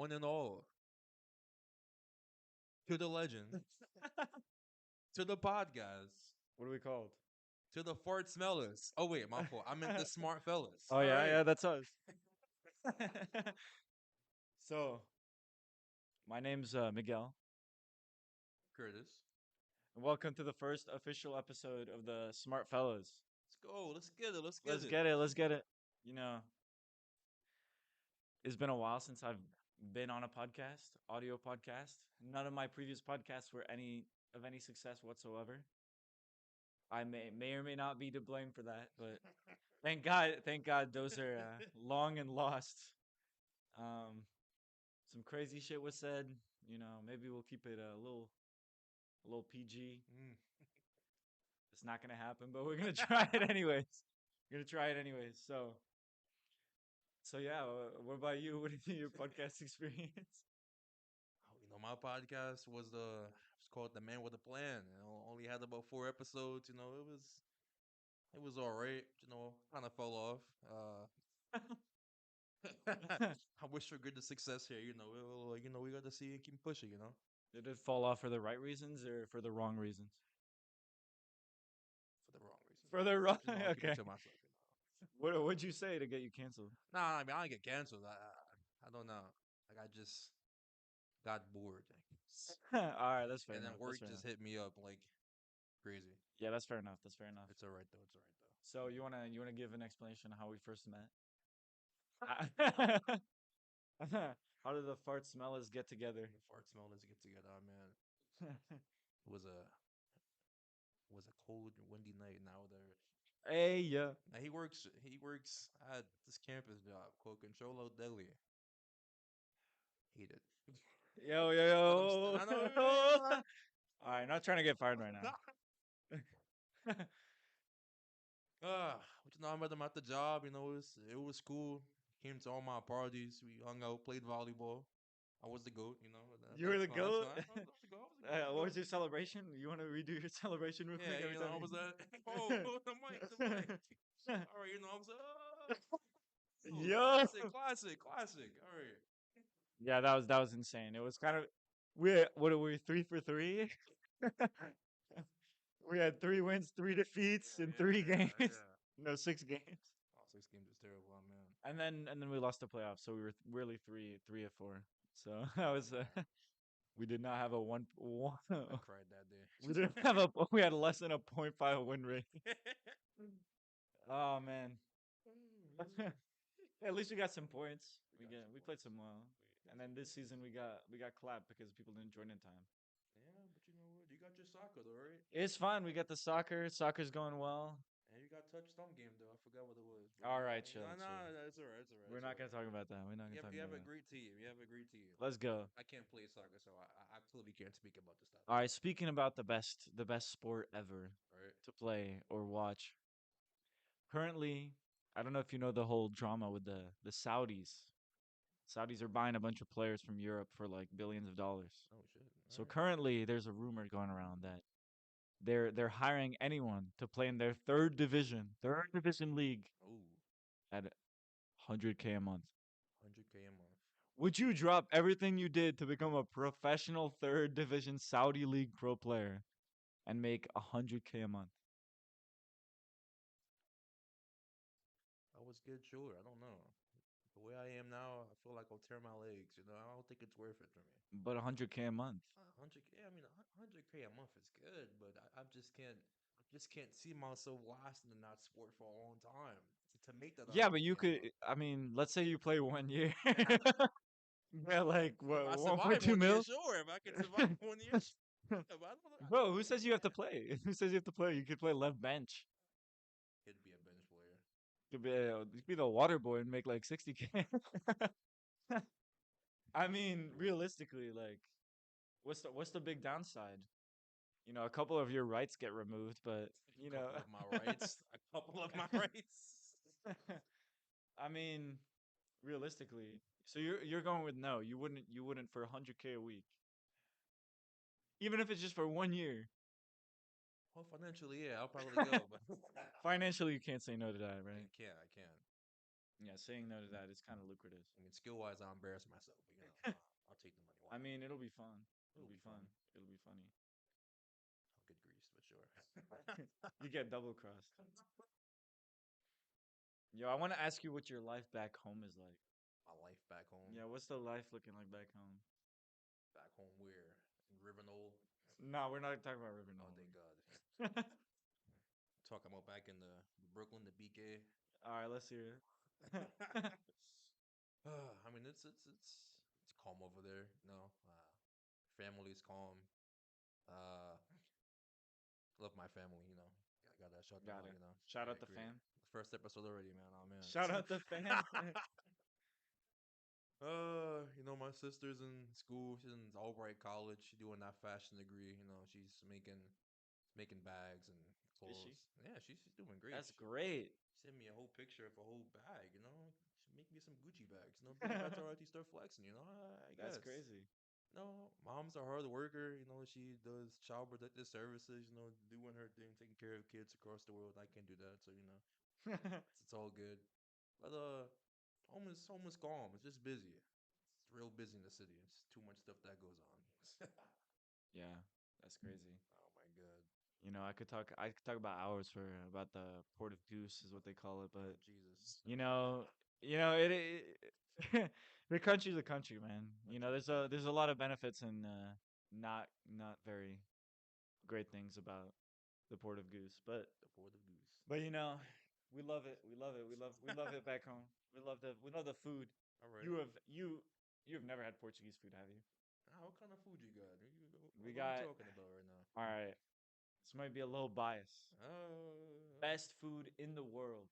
one and all, to the legend, to the podcast, What are we called? to the Fart Smellas. Oh wait, my fault. I meant the smart fellas. Oh All yeah, right, yeah, that's us. So, my name's Miguel, Curtis. and welcome to the first official episode of the Smart Fellows. Let's go. Let's get it. Let's get Let's it. get it. Let's get it. You know, it's been a while since I've been on a podcast, audio podcast. None of my previous podcasts were any success whatsoever. I may or may not be to blame for that, but thank God those are long and lost. Um, some crazy shit was said. You know, maybe we'll keep it a little PG. Mm. It's not gonna happen, but we're gonna try it anyways. We're gonna try it anyways. So yeah. What about you? What is your podcast experience? My podcast was it's called The Man with a Plan. Only had about 4 episodes. It was all right. Kind of fell off. I wish for good success here. We got to see it keep pushing. Did it fall off for the right reasons or for the wrong reasons? For the wrong reasons. For the wrong. I'll keep it Okay. to myself. What'd you say to get you canceled? Nah, I mean I didn't get canceled. I don't know. Like I just got bored, I guess. All right, that's fair And then enough. That's work fair just enough. hit me up like crazy. Yeah, that's fair enough. That's fair enough. It's all right though. It's all right though. So you wanna give an explanation of how we first met? How did the fart smellers get together? The Fart Smella get together, man. It was a cold, windy night. Now there. Hey, yeah. Now he works at this campus job called Controlo Deli. Hate it. Yo, yo, But yo. I know. All right, not trying to get fired right now. I met him at the job. It was cool. Came to all my parties. We hung out, played volleyball. I was the goat. You were the That's goat. fine. I was the goat. I was the What goat. was your celebration? You want to redo your celebration real quick Yeah, every time? I was at. Oh, the mic, the mic. All right, I was. Yo. Classic. All right. Yeah, that was insane. It was kind of what are we 3 for 3? We had 3 wins, 3 defeats in 3 games. Yeah. No, 6 games. Oh, 6 games is terrible, man. And then we lost the playoffs, so we were really 3 of 4. So that was we did not have a one. I cried that day. We didn't have a we had less than a .5 win rate. Oh man. At least we got some points. We played some well. And then this season we got clapped because people didn't join in time. Yeah, but you know what? You got your soccer though, right? It's fun. We got the soccer. Soccer's going well. And you got touch thumb game though. I forgot what it was. All right, chill. No, chill. it's all right. It's all right. We're not gonna talk about that. We're not gonna talk You about have a that. great team. You have a great team. Let's go. I can't play soccer, so I clearly can't speak about this stuff. All right. Speaking about the best sport ever All right. to play or watch. Currently, I don't know if you know the whole drama with the Saudis. Saudis are buying a bunch of players from Europe for like billions of dollars. Oh shit. So currently, there's a rumor going around that they're hiring anyone to play in their third division league Oh, at 100K a month. 100K a month. Would you drop everything you did to become a professional third division Saudi league pro player and make 100K a month? I was good, sure. I don't know. The way I am now, I feel like I'll tear my legs. I don't think it's worth it for me. But 100K a month. 100K. I mean, 100K a month is good, but I just can't see myself lasting in that sport for a long time to make that Yeah, but 100K you a could. month. I mean, let's say you play 1 year. Yeah, like If what, I one survive point two 1 year, mil? sure. If I can survive 1 year, sure. But I don't Bro, who know. says you have to play? Who says you have to play? You could play left bench. He'd be a bench player. You could be the water boy and make like 60K. I mean, realistically, like, what's the big downside? A couple of your rights get removed, but A couple of my rights. A couple of my rights. I mean, realistically, so you're going with no. You wouldn't for 100K a week, even if it's just for 1 year. Well, financially, yeah, I'll probably go, but Financially, you can't say no to that, I right? can't. I can't. Yeah, saying no to that is kind of lucrative. I mean, skill wise, I embarrass myself, but I'll take the money. Why I not? mean, it'll be fun. It'll It'll be be fun. fun. It'll be funny. I'll get greased for sure. You get double crossed. Yo, I want to ask you what your life back home is like. My life back home. Yeah, what's the life looking like back home? Back home where? In Rivenold. No, we're not talking about River Oh, Nolan. thank God. Talking about back in the Brooklyn, the BK. All right, let's hear it. I mean, it's calm over there. Family's calm. Uh, love my family. I gotta shout them Got out. it. Shout out Great, the great. fam. First episode already, man. Oh man. Shout out the fam. My sister's in school. She's in Albright College. She's doing that fashion degree. She's making bags and Is she? clothes. Yeah, she's doing great. That's great. She sent me a whole picture of a whole bag. She make me some Gucci bags. That's alright. You start flexing. I That's guess. crazy. No, mom's a hard worker. She does child protective services. Doing her thing, taking care of kids across the world. I can't do that, so it's all good. But home is calm. It's just busy. It's real busy in the city. It's too much stuff that goes on. Yeah, that's crazy. Oh my god. I could talk about hours for about the Port of Goose is what they call it, Oh but Jesus. you know, it the country's a country, man. Country's a There's country. a lot of benefits and not very great things about the Port of Goose, The Port of Goose. but we love it. We love it. We love it back home. We love the food. All right. You have never had Portuguese food, have you? What kind of food you got? We What are we got talking about right now? all right. This might be a little bias. Uh, Best food in the world.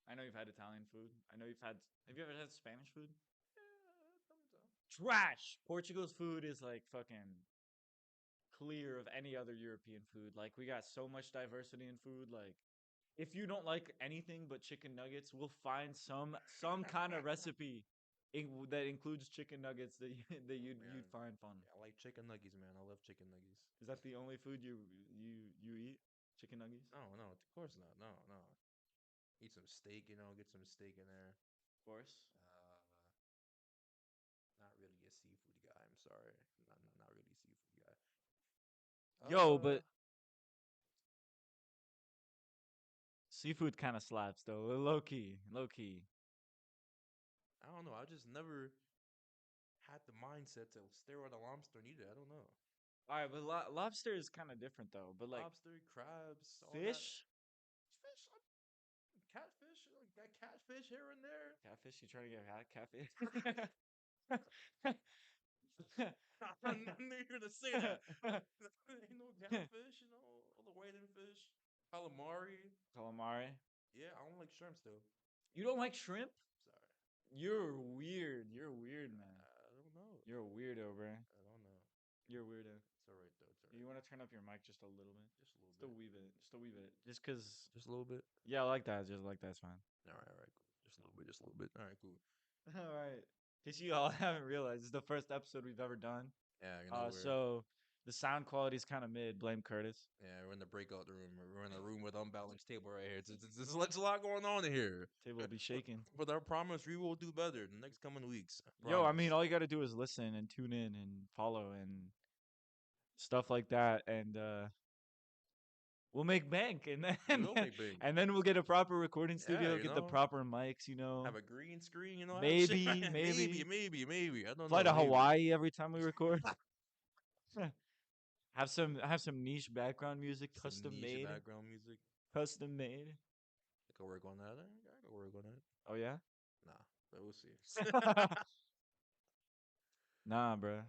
I know you've had Italian food. I know you've had. Have you ever had Spanish food? thumbs up. Trash. Portugal's food is like fucking clear of any other European food. Like we got so much diversity in food. Like if you don't like anything but chicken nuggets, we'll find some kind of recipe that includes chicken nuggets that that you'd Man, find fun. I like chicken nuggets, man. I love chicken nuggets. Is that the only food you eat? Chicken nuggets? No, no, of course not. No, no. Eat some steak, get some steak in there. Of course. Uh, not really a seafood guy. I'm sorry. Not really a seafood guy. Yo, Uh, but seafood kind of slaps though. Low key, low key. I don't know. I just never had the mindset to stare at a lobster and eat it. I don't know. All right, but lobster is kind of different though. But like Lobster, crabs, all that. fish, Fish, catfish, got catfish here and there. catfish. You trying to get catfish? I knew you were gonna say that. Catfish, all the whiting fish, calamari. Calamari. Yeah, I don't like shrimps though. You don't like shrimp? Sorry, You're weird. You're weird, man. I don't know. You're a weirdo, bro. I don't know. You're a weirdo. It's all right though. It's all You right. want to turn up your mic just a little bit? Just a little Just a bit. wee bit. Just a wee bit. Just cause. Just a little bit. Yeah, I like that. Just like that's fine. All right, cool. Just a little bit. Just a little bit. All right, cool. All right. In case you all haven't realized, this is the first episode we've ever done. Yeah, So the sound quality is kind of mid. Blame Curtis. we're in the breakout room. We're in a room with unbalanced table right here. There's a lot going on in here. Table will be shaking. But I promise we will do better in the next coming weeks. I Yo, I mean, promise. all you got to do is listen and tune in and follow and stuff like that, and we'll make bank, and We then will make big. and then we'll get a proper recording Yeah, studio, get the proper mics. have a green screen. Have shit. Maybe, maybe, maybe maybe. I don't fly know. to Maybe. Hawaii every time we record. Have some niche background music, Some niche background music. custom made. I could work on that. I could work on that. Oh yeah, Nah, but we'll see. nah, bro.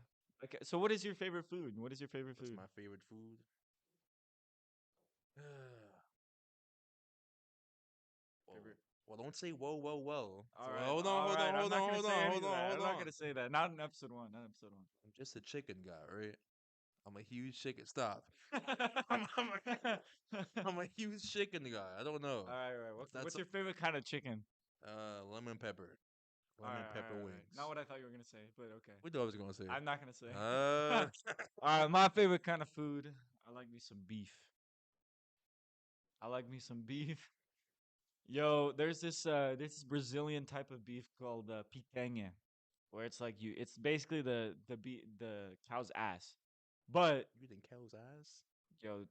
Okay, so what is your favorite food? What is your favorite What's food? my favorite food? Whoa. Favorite. Well, don't say whoa, whoa, whoa. All So right, hold on, all hold on, right. I'm hold not on, gonna hold say on, any hold of on, that. hold I'm not on. gonna say that. Not in episode one. Not in episode I'm just a chicken guy, right? I'm a huge chicken. Stop. one. I'm a huge chicken guy. I don't know. All right, all right. That's What's your favorite kind of chicken? lemon pepper, All right, lemon all right, pepper all right. Not wings. what I thought you were gonna say, but okay. What do I was gonna say? I'm not gonna say. Uh, All right, my favorite kind of food. I like me some beef. I like me some beef. Yo, there's this Brazilian type of beef called picanha, where it's like it's basically the cow's ass. But You eating cow's ass? yo,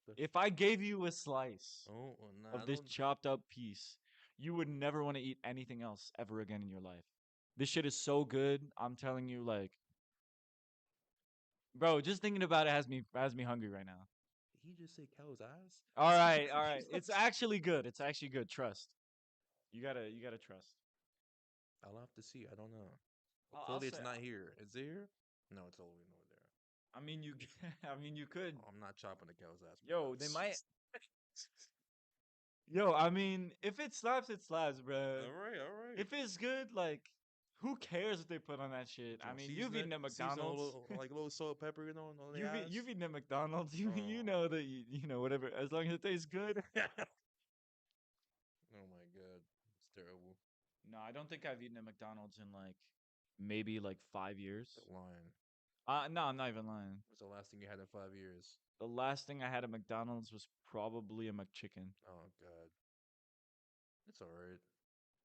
The if I gave you a slice oh, nah, I of this don't. chopped up piece, you would never want to eat anything else ever again in your life. This shit is so good. I'm telling you, like, bro, just thinking about it has me hungry right now. He just say cow's ass. All right, all right. It's actually good. It's actually good. Trust. You gotta trust. I'll have to see. I don't know. Well, I'll clearly, say. it's not here. Is it here? No, it's all the way over there. I mean, you. I mean, you could. Oh, I'm not chopping the cow's ass, Yo, they bro. might. Yo, I mean, if it slaps, it slaps, bro. All right, all right. If it's good, like, who cares what they put on that shit? What you I want mean, you've season it? eaten at Season a McDonald's. little, like a little salt, pepper, on the ass. You've eaten at McDonald's. You Oh, know that you know whatever. As long as it tastes good. oh my god, it's terrible. No, I don't think I've eaten at McDonald's in like maybe like 5 years. That line. No, I'm not even lying. What's the last thing you had in 5 years? The last thing I had at McDonald's was probably a McChicken. Oh god, it's all right.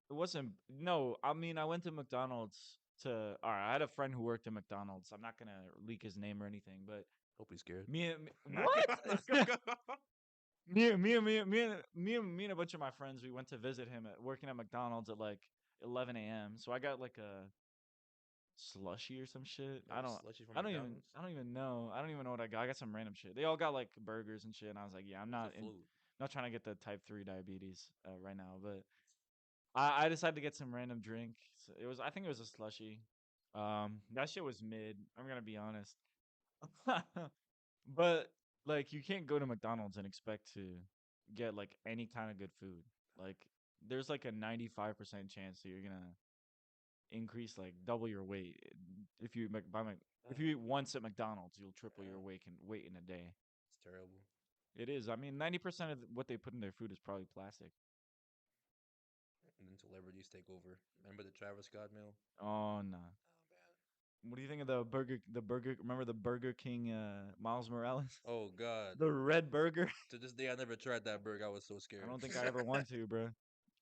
It wasn't. No, I mean I went to McDonald's to. All right, I had a friend who worked at McDonald's. I'm not gonna leak his name or anything, but Hope he's scared. Nah, what? go. Me and a bunch of my friends, we went to visit him at working at McDonald's at like 11 a.m. So I got like a slushy or some shit. Got a slushy from I don't even McDonald's. I don't even know. I don't even know what I got. I got some random shit. They all got like burgers and shit, and I was like, yeah, I'm What's a not float? not trying to get the type 3 diabetes right now, but I decided to get some random drink. So it was I think it was a slushy. That shit was mid. I'm gonna be honest. But like you can't go to McDonald's and expect to get like any kind of good food. Like there's like a 95% chance that you're gonna increase like double your weight. If you if you eat once at McDonald's, you'll triple your Yeah, weight in a day. it's terrible. It is. I mean, 90% of what they put in their food is probably plastic. And then celebrities take over. Remember the Travis Scott meal? Oh no. What do you think of the burger? The burger. Remember the Burger King Miles Morales? Oh man. Oh god. The red burger. To this day, I never tried that burger. I was so I scared. don't think I ever want to, bro.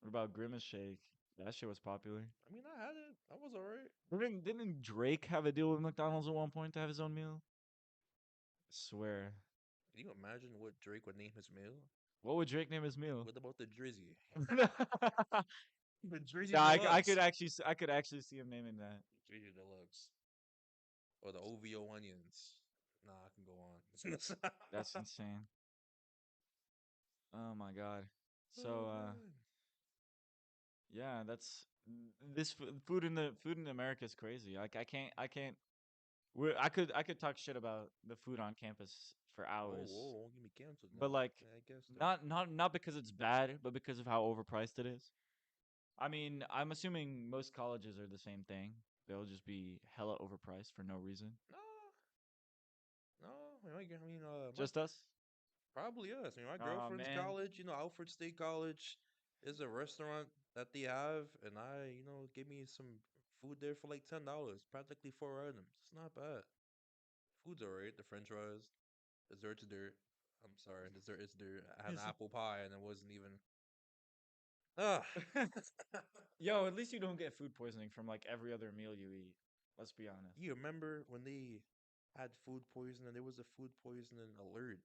What about Grimace Shake? That shit was popular. I mean, I had it. I was alright. Didn't Drake have a deal with McDonald's at one point to have his own meal? I swear. Can you imagine what Drake would name his meal? What would Drake name his meal? What about the Drizzy? Nah, The Drizzy I Deluxe. I could actually see him naming that. Drizzy Deluxe. Or the OVO onions. Nah, I can go on. That's insane. Oh my god. Oh So man. yeah, that's food in America is crazy. Like I can't I could talk shit about the food on campus for Whoa, hours. whoa, won't get me canceled But now. like Yeah, I guess though. not because it's bad, but because of how overpriced it is. I mean, I'm assuming most colleges are the same thing. They'll just be hella overpriced for no reason. No, no. My Just us? probably us. My Oh girlfriend's man. college. Alfred State College is a restaurant that they have, and give me some food there for like $10, practically 4 items. It's not bad. Food's alright. The French fries, dessert's dirt. I'm sorry, dessert is dirt. I had an apple pie, and it wasn't even. Ah. Yo, at least you don't get food poisoning from like every other meal you eat. Let's be honest. You remember when they had food poisoning? There was a food poisoning alert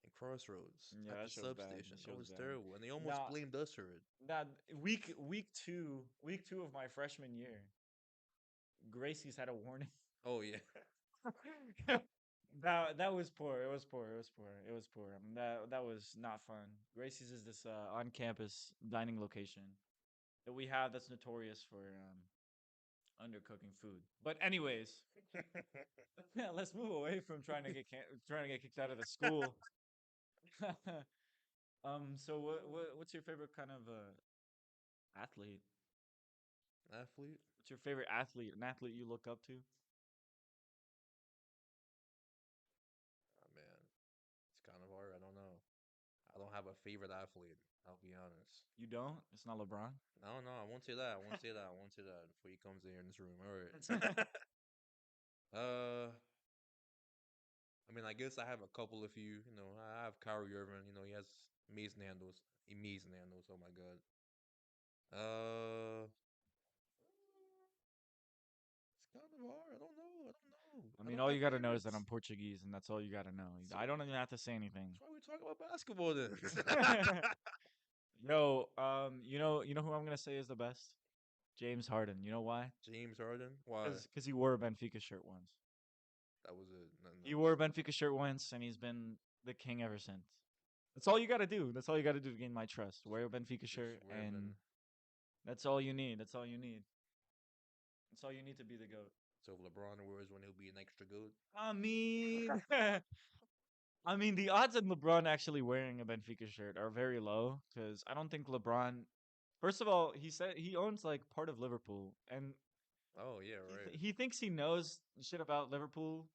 in Crossroads Yeah, at the that shit was bad. substation. That shit That was was bad. terrible, and they almost Now, blamed us for it. now week two of my freshman year, Gracie's had a warning. Oh yeah. That was poor. It was poor. It was poor. It was poor. That was not fun. Gracie's is this on campus dining location that we have that's notorious for undercooking food. But anyways, yeah, let's move away from trying to get kicked out of the school. So what's your favorite kind of athlete? Athlete? What's your favorite athlete? An athlete you look up to? Oh man, it's kind of hard. I don't know. I don't have a favorite athlete. I'll be honest. You don't? It's not LeBron. No, no, I won't say that. I won't say that. I won't say that before he comes in this room. All right. uh, I mean, I guess I have a couple of you. I have Kyrie Irving. He has Amazing handles. Amazing handles. Oh my god. Uh, it's kind of hard. I don't know. I don't know. I I mean, don't all got you got to know is that favorites. I'm Portuguese, and that's all you got to know. So I don't even have to say anything. that's why we talk about basketball then. Yo, you know who I'm gonna say is the best? James Harden. You know why? James Harden. Why? Because he wore a Benfica shirt once. That was it. Nothing He wore else. a Benfica shirt once, and he's been the king ever since. That's all you got to do. That's all you got to do to gain my trust. Wear a Benfica Just shirt, wearing. and that's all you need. That's all you need. That's all you need to be the goat. So if LeBron wears one, he'll be an extra good. I mean, I mean, the odds of LeBron actually wearing a Benfica shirt are very low because I don't think LeBron. First of all, he said he owns like part of Liverpool, and Oh yeah, right. he thinks he knows shit about Liverpool.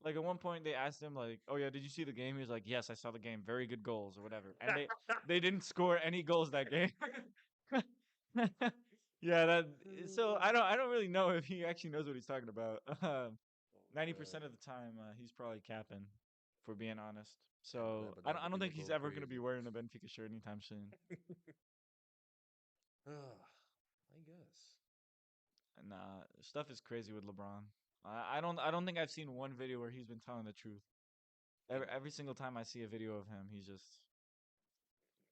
Like at one point, they asked him like, "Oh yeah, did you see the game?" He was like, "Yes, I saw the game. Very good goals or whatever." And they didn't score any goals that game. Yeah, that. So I don't really know if he actually knows what he's talking about. Oh 90% god. of the time, he's probably capping, for being honest. Dabba So dabba I dabba don't do think he's go ever gonna be crazy. wearing a Benfica shirt anytime soon. I guess. Nah, stuff is crazy with LeBron. I don't think I've seen one video where he's been telling the truth. Can Every single time I see a video of him, he's just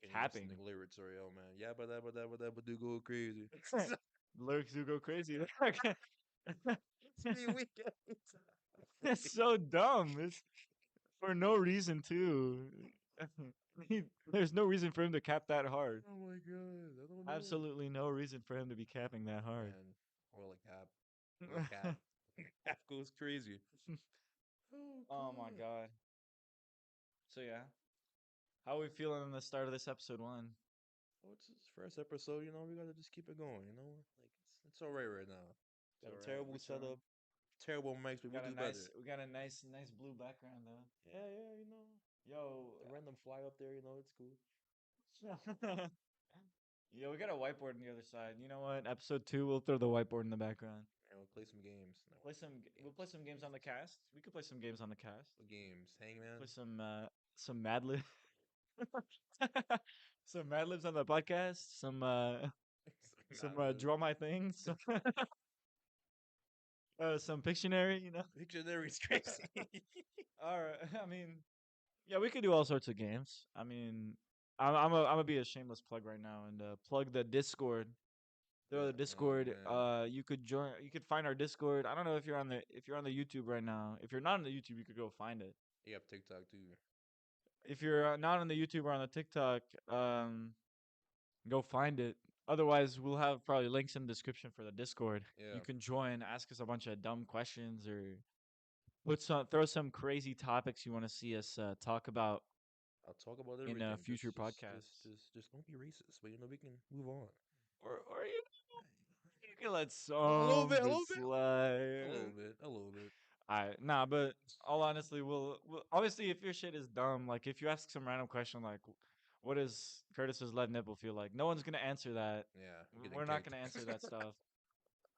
can even sing capping. the lyrics or yo man. Yabba dabba dabba dabba do go crazy. The lyrics do go crazy. See weekend. It's so dumb. It's for no reason too. There's no reason for him to cap that hard. Oh my god. I don't know. Absolutely no reason for him to be capping that hard. Man, or like cap. Or cap. Cap goes crazy. Oh Oh my god. god. So yeah, how are we feeling in the start of this episode one? Oh, it's his first episode, you know, we gotta just keep it going, you know? Like it's alright right now. It's Got all a right. terrible We're chilling. setup, terrible mics, but we'll do better. We got a nice blue background though. Yeah, yeah, you know. Yo, The random fly up there, you know, it's cool. yeah, we got a whiteboard on the other side. You know what? Episode two, we'll throw the whiteboard in the background. And we'll play some games. No, We'll play games. some games on the cast. We could play some games on the cast. What games? Hangman? Play some Mad Lib. Some Mad Libs on the podcast. Some Mad Lib. draw my things. Some Pictionary. You know. Dictionary's crazy. All right. I mean, yeah, we could do all sorts of games. I mean, I'm gonna be a shameless plug right now and plug the Discord. Throw the Oh Discord. man. You could join. You could find our Discord. I don't know if you're on the YouTube right now. If you're not on the YouTube, you could go find it. You have TikTok too. If you're not on the YouTube or on the TikTok, go find it. Otherwise, we'll have probably links in the description for the Discord. You Yeah. can join, ask us a bunch of dumb questions, or throw some crazy topics you want to see us talk about I'll talk about in everything. future podcasts. Just don't be racist. But you know, we can move on. Or you can let A little some bit, a bit little bit, a slide. little bit, a little bit. I nah, but all honestly, we'll obviously if your shit is dumb, like if you ask some random question like, "What does Curtis's left nipple feel like?" No one's gonna answer that. Yeah, I'm getting We're not kicked. gonna answer that stuff.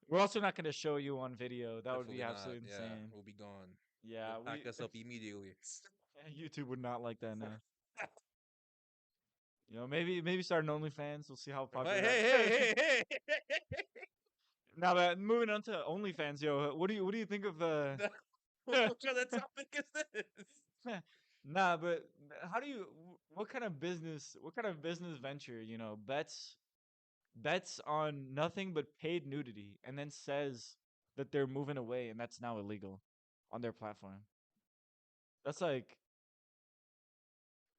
We're also not gonna show you on video. That would be Definitely not. absolutely Yeah, insane. we'll be gone. Yeah, They'll pack us up immediately. YouTube would not like that now. You know, maybe start an OnlyFans. We'll see how popular Hey, that. hey, hey, hey, Now that moving on to OnlyFans, yo, what do you think of what kind of topic is this? Nah, but how do you? What kind of business venture? You know, bets on nothing but paid nudity, and then says that they're moving away, and that's now illegal on their platform. That's like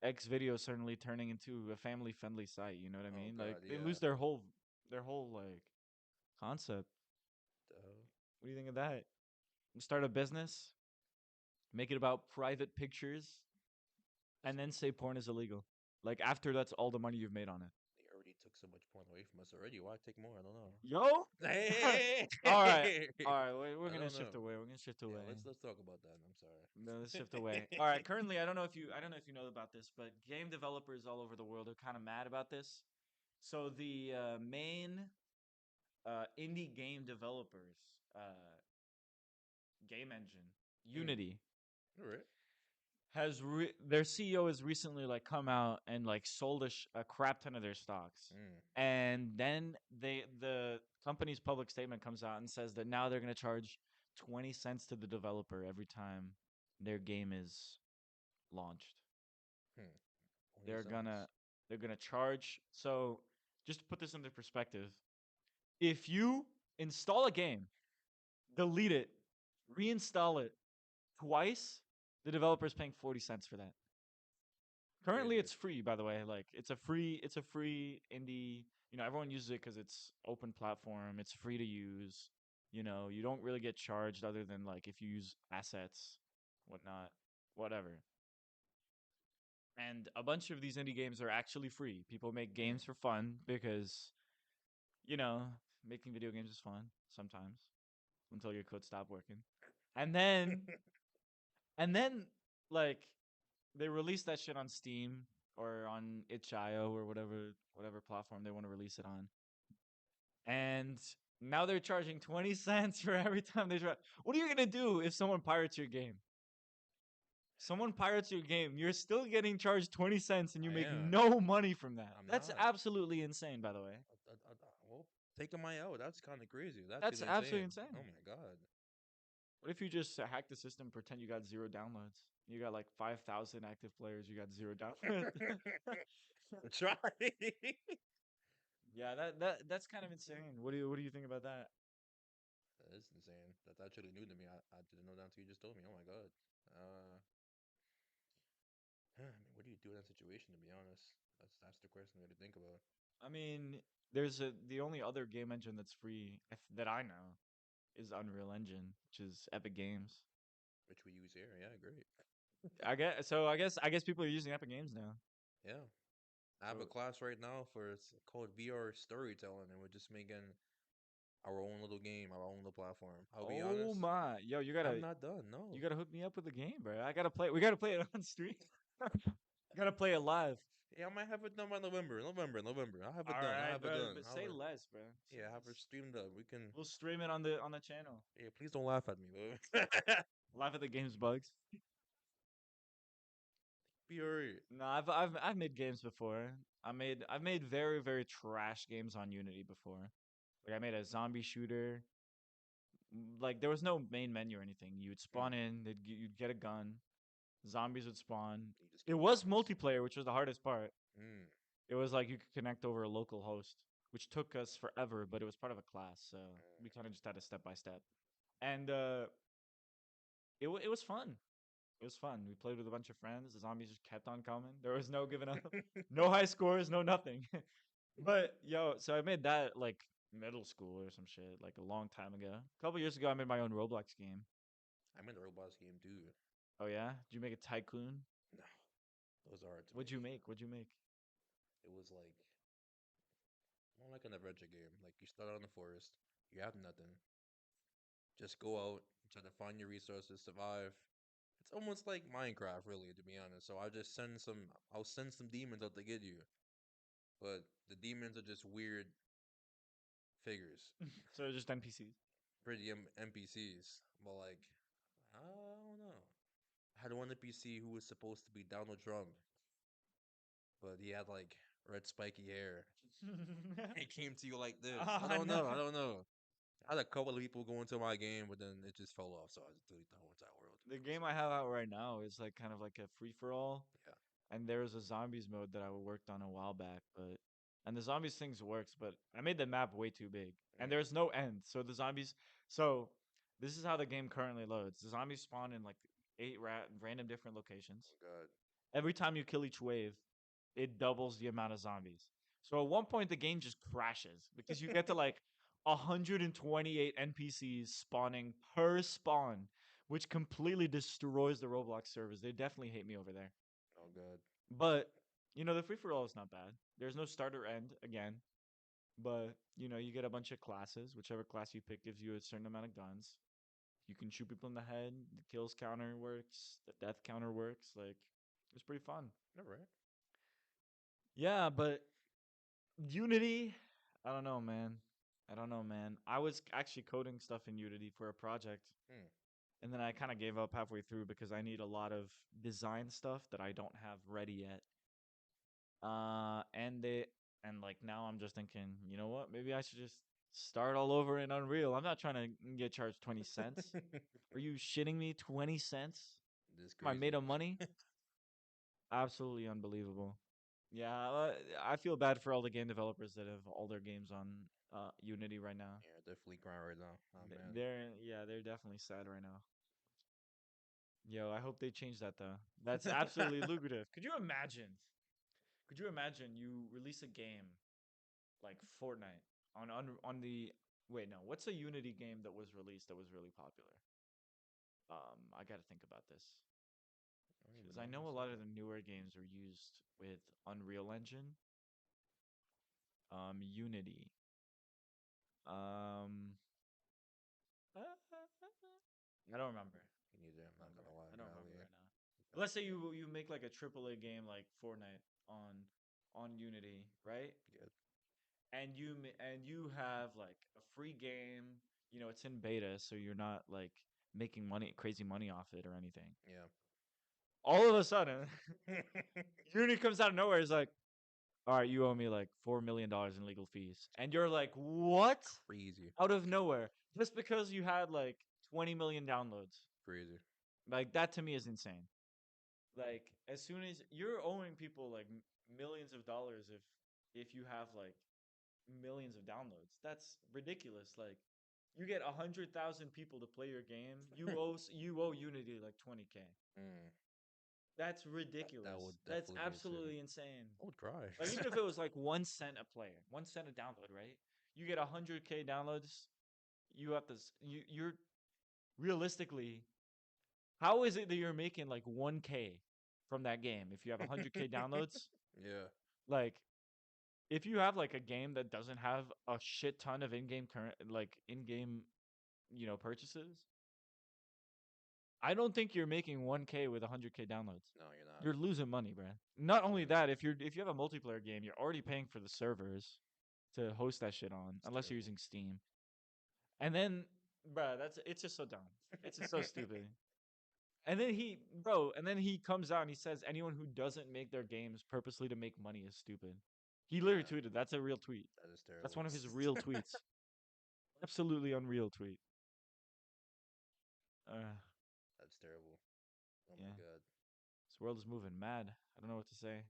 X video certainly turning into a family friendly site. You know what I Oh mean? Like God, they yeah. lose their whole like concept. Uh, What do you think of that? You start a business, make it about private pictures, and then say porn is illegal. Like after that's all the money you've made on it. they already took so much porn away from us already. Why take more? I don't know. Yo. Hey, All right. All right. We're I gonna don't shift know. away. We're gonna shift Yeah, away. let's talk about that. I'm No, let's shift sorry. away. All right. Currently, I don't know if you know about this, but game developers all over the world are kind of mad about this. So the main indie game developers game engine Mm, Unity all right. their CEO has recently like come out and like sold a crap ton of their stocks. Mm, And then the company's public statement comes out and says that now they're going to charge 20 cents to the developer every time their game is launched. hmm. 20 They're going to cents. they're going to charge. So, just to put this into perspective, if you install a game, delete it, reinstall it twice, the developer is paying 40 cents for that. Currently, Crazy. it's free. By the way, like it's a free indie. You know, everyone uses it because it's open platform. It's free to use. You know, you don't really get charged other than like if you use assets, whatnot, whatever. And a bunch of these indie games are actually free. People make games for fun because you know making video games is fun sometimes until your code stop working, and then Mm. and then like they release that shit on Steam or on itch.io or whatever platform they want to release it on. And now they're charging 20 cents for every time they try. What are you going to do if someone pirates your game? Someone pirates your game, you're still getting charged 20 cents and you I make am. no money from that. I'm That's not. absolutely insane, by the way. Well, taking my out. That's kind of crazy. That's That's actually absolutely insane. insane. Oh my god. What if you just hack the system, pretend you got zero downloads? You got like 5,000 active players, you got zero downloads. Try. Yeah, that's kind of insane. What do you think about that? That is insane. That's actually new to me. I didn't know that until you just told me. Oh my god. Uh, I mean, what do you do in that situation? To be honest, that's the question we got to think about. I mean, the only other game engine that's free that I know is Unreal Engine, which is Epic Games. Which we use here. Yeah, great. I guess people are using Epic Games now. Yeah, I So have a class right now for it's called VR storytelling, and we're just making our own little game, our own little platform. I'll be oh honest, my, yo, you I'm gotta not done. you No. gotta hook me up with the game, bro. I gotta play. We gotta play it on stream. Gotta play it live. Yeah, I might have it done by November. I'll have it All done. I'll right, have it bro. done. But I'll say have, less, bro. Say yeah, have it less. streamed up. We can. We'll stream it on the channel. Yeah, please don't laugh at me, though. Live at the game's bugs. Be alright. No, I've made games before. I've made very very trash games on Unity before. Like I made a zombie shooter. Like there was no main menu or anything. You would Hmm. spawn in, you'd get a gun, zombies would spawn. You just It kill was things. multiplayer, which was the hardest part. Hmm. It was like you could connect over a local host, which took us forever, but it was part of a class, so we kind of just had a step by step. And it was fun. It was fun. We played with a bunch of friends. The zombies just kept on coming. There was no giving up. No high scores, no nothing. But yo, so I made that like middle school or some shit, like a long time ago. A couple years ago, I made my own Roblox game. I'm in the Robots game too. Oh yeah, did you make a tycoon? No, those are hard to What'd make. you make? What'd you make? It was like more like an adventure game. Like you start out in the forest, you have nothing. Just go out, try to find your resources, survive. It's almost like Minecraft, really, to be honest. So I'll send some demons out to get you, but the demons are just weird figures, So just NPCs. pretty NPCs. But like, I don't know. I had one NPC who was supposed to be Donald Trump, but he had like red spiky hair. He came to you like this. I Ah don't no. know. I don't know. I had a couple of people go into my game, but then it just fell off. So I just deleted the whole entire world. To be The honest game I have out right now is like kind of like a free for all, with and there's a zombies mode that I worked on a while back, but and the zombies things works, but I made the map way too big, you. and there's no end. So the zombies, so this is how the game currently loads. The zombies spawn in like eight random different locations. Oh God. Every time you kill each wave, it doubles the amount of zombies. So at one point the game just crashes because you get to like 128 NPCs spawning per spawn, which completely destroys the Roblox servers. They definitely hate me over there. Oh God. But the free for all is not bad. There's no start or end again, but you get a bunch of classes. Whichever class you pick gives you a certain amount of guns. You can shoot people in the head. The kills counter works. The death counter works. Like it's pretty fun. All right. Yeah, but Unity, I don't know, man. I don't know, man. I was actually coding stuff in Unity for a project, Hmm. and then I kind of gave up halfway through because I need a lot of design stuff that I don't have ready yet. And they and like now I'm just thinking, you know what? Maybe I should just start all over in Unreal. I'm not trying to get charged 20 cents. Are you shitting me? 20 cents? This Am I made crazy. of money? Absolutely unbelievable. Yeah, I feel bad for all the game developers that have all their games on Unity right now. Yeah, definitely crying right now. Oh man. They're definitely sad right now. Yo, I hope they change that though. That's absolutely lucrative. Could you imagine? Could you imagine you release a game like Fortnite on the wait, no, what's a Unity game that was released that was really popular? I got to think about this I don't even because know. I know a What's lot of that? the newer games are used with Unreal Engine, Unity. Um, I don't remember. Me neither. I'm not gonna lie, I don't remember Golly. right now. Let's say you make like a AAA game like Fortnite on Unity, right? Good. And you have like a free game. You know, it's in beta, so you're not like making crazy money off it or anything. Yeah. All of a sudden, Unity comes out of nowhere. It's like, all right, you owe me like $4 million in legal fees, and you're like, what? Crazy. Out of nowhere, just because you had like 20 million downloads. Crazy. Like that to me is insane. Like as soon as you're owing people like millions of dollars if you have like millions of downloads, that's ridiculous. Like you get 100,000 people to play your game, you owe Unity like 20K. Mm, That's that ridiculous. would That's definitely be insane. absolutely insane. I would cry. Like even if it was like 1 cent a player, 1 cent a download, right? You get 100K downloads. You have to you're realistically, how is it that you're making like 1K from that game if you have 100K downloads? Yeah. Like if you have like a game that doesn't have a shit ton of in-game current like in-game, purchases, I don't think you're making 1K with 100K downloads. No, you're not. You're losing money, bruh. Not only Yeah. that, if you have a multiplayer game, you're already paying for the servers to host that shit on, It's unless you're terrible. using Steam. And then, bruh, it's just so dumb. It's just so stupid. And then he comes out and he says anyone who doesn't make their games purposely to make money is stupid. He literally Yeah, tweeted, that's a real tweet. that is That's terrible. one of his real tweets. Absolutely unreal tweet. Uh, That's terrible. Oh my yeah. god. This world is moving mad. I don't know what to say.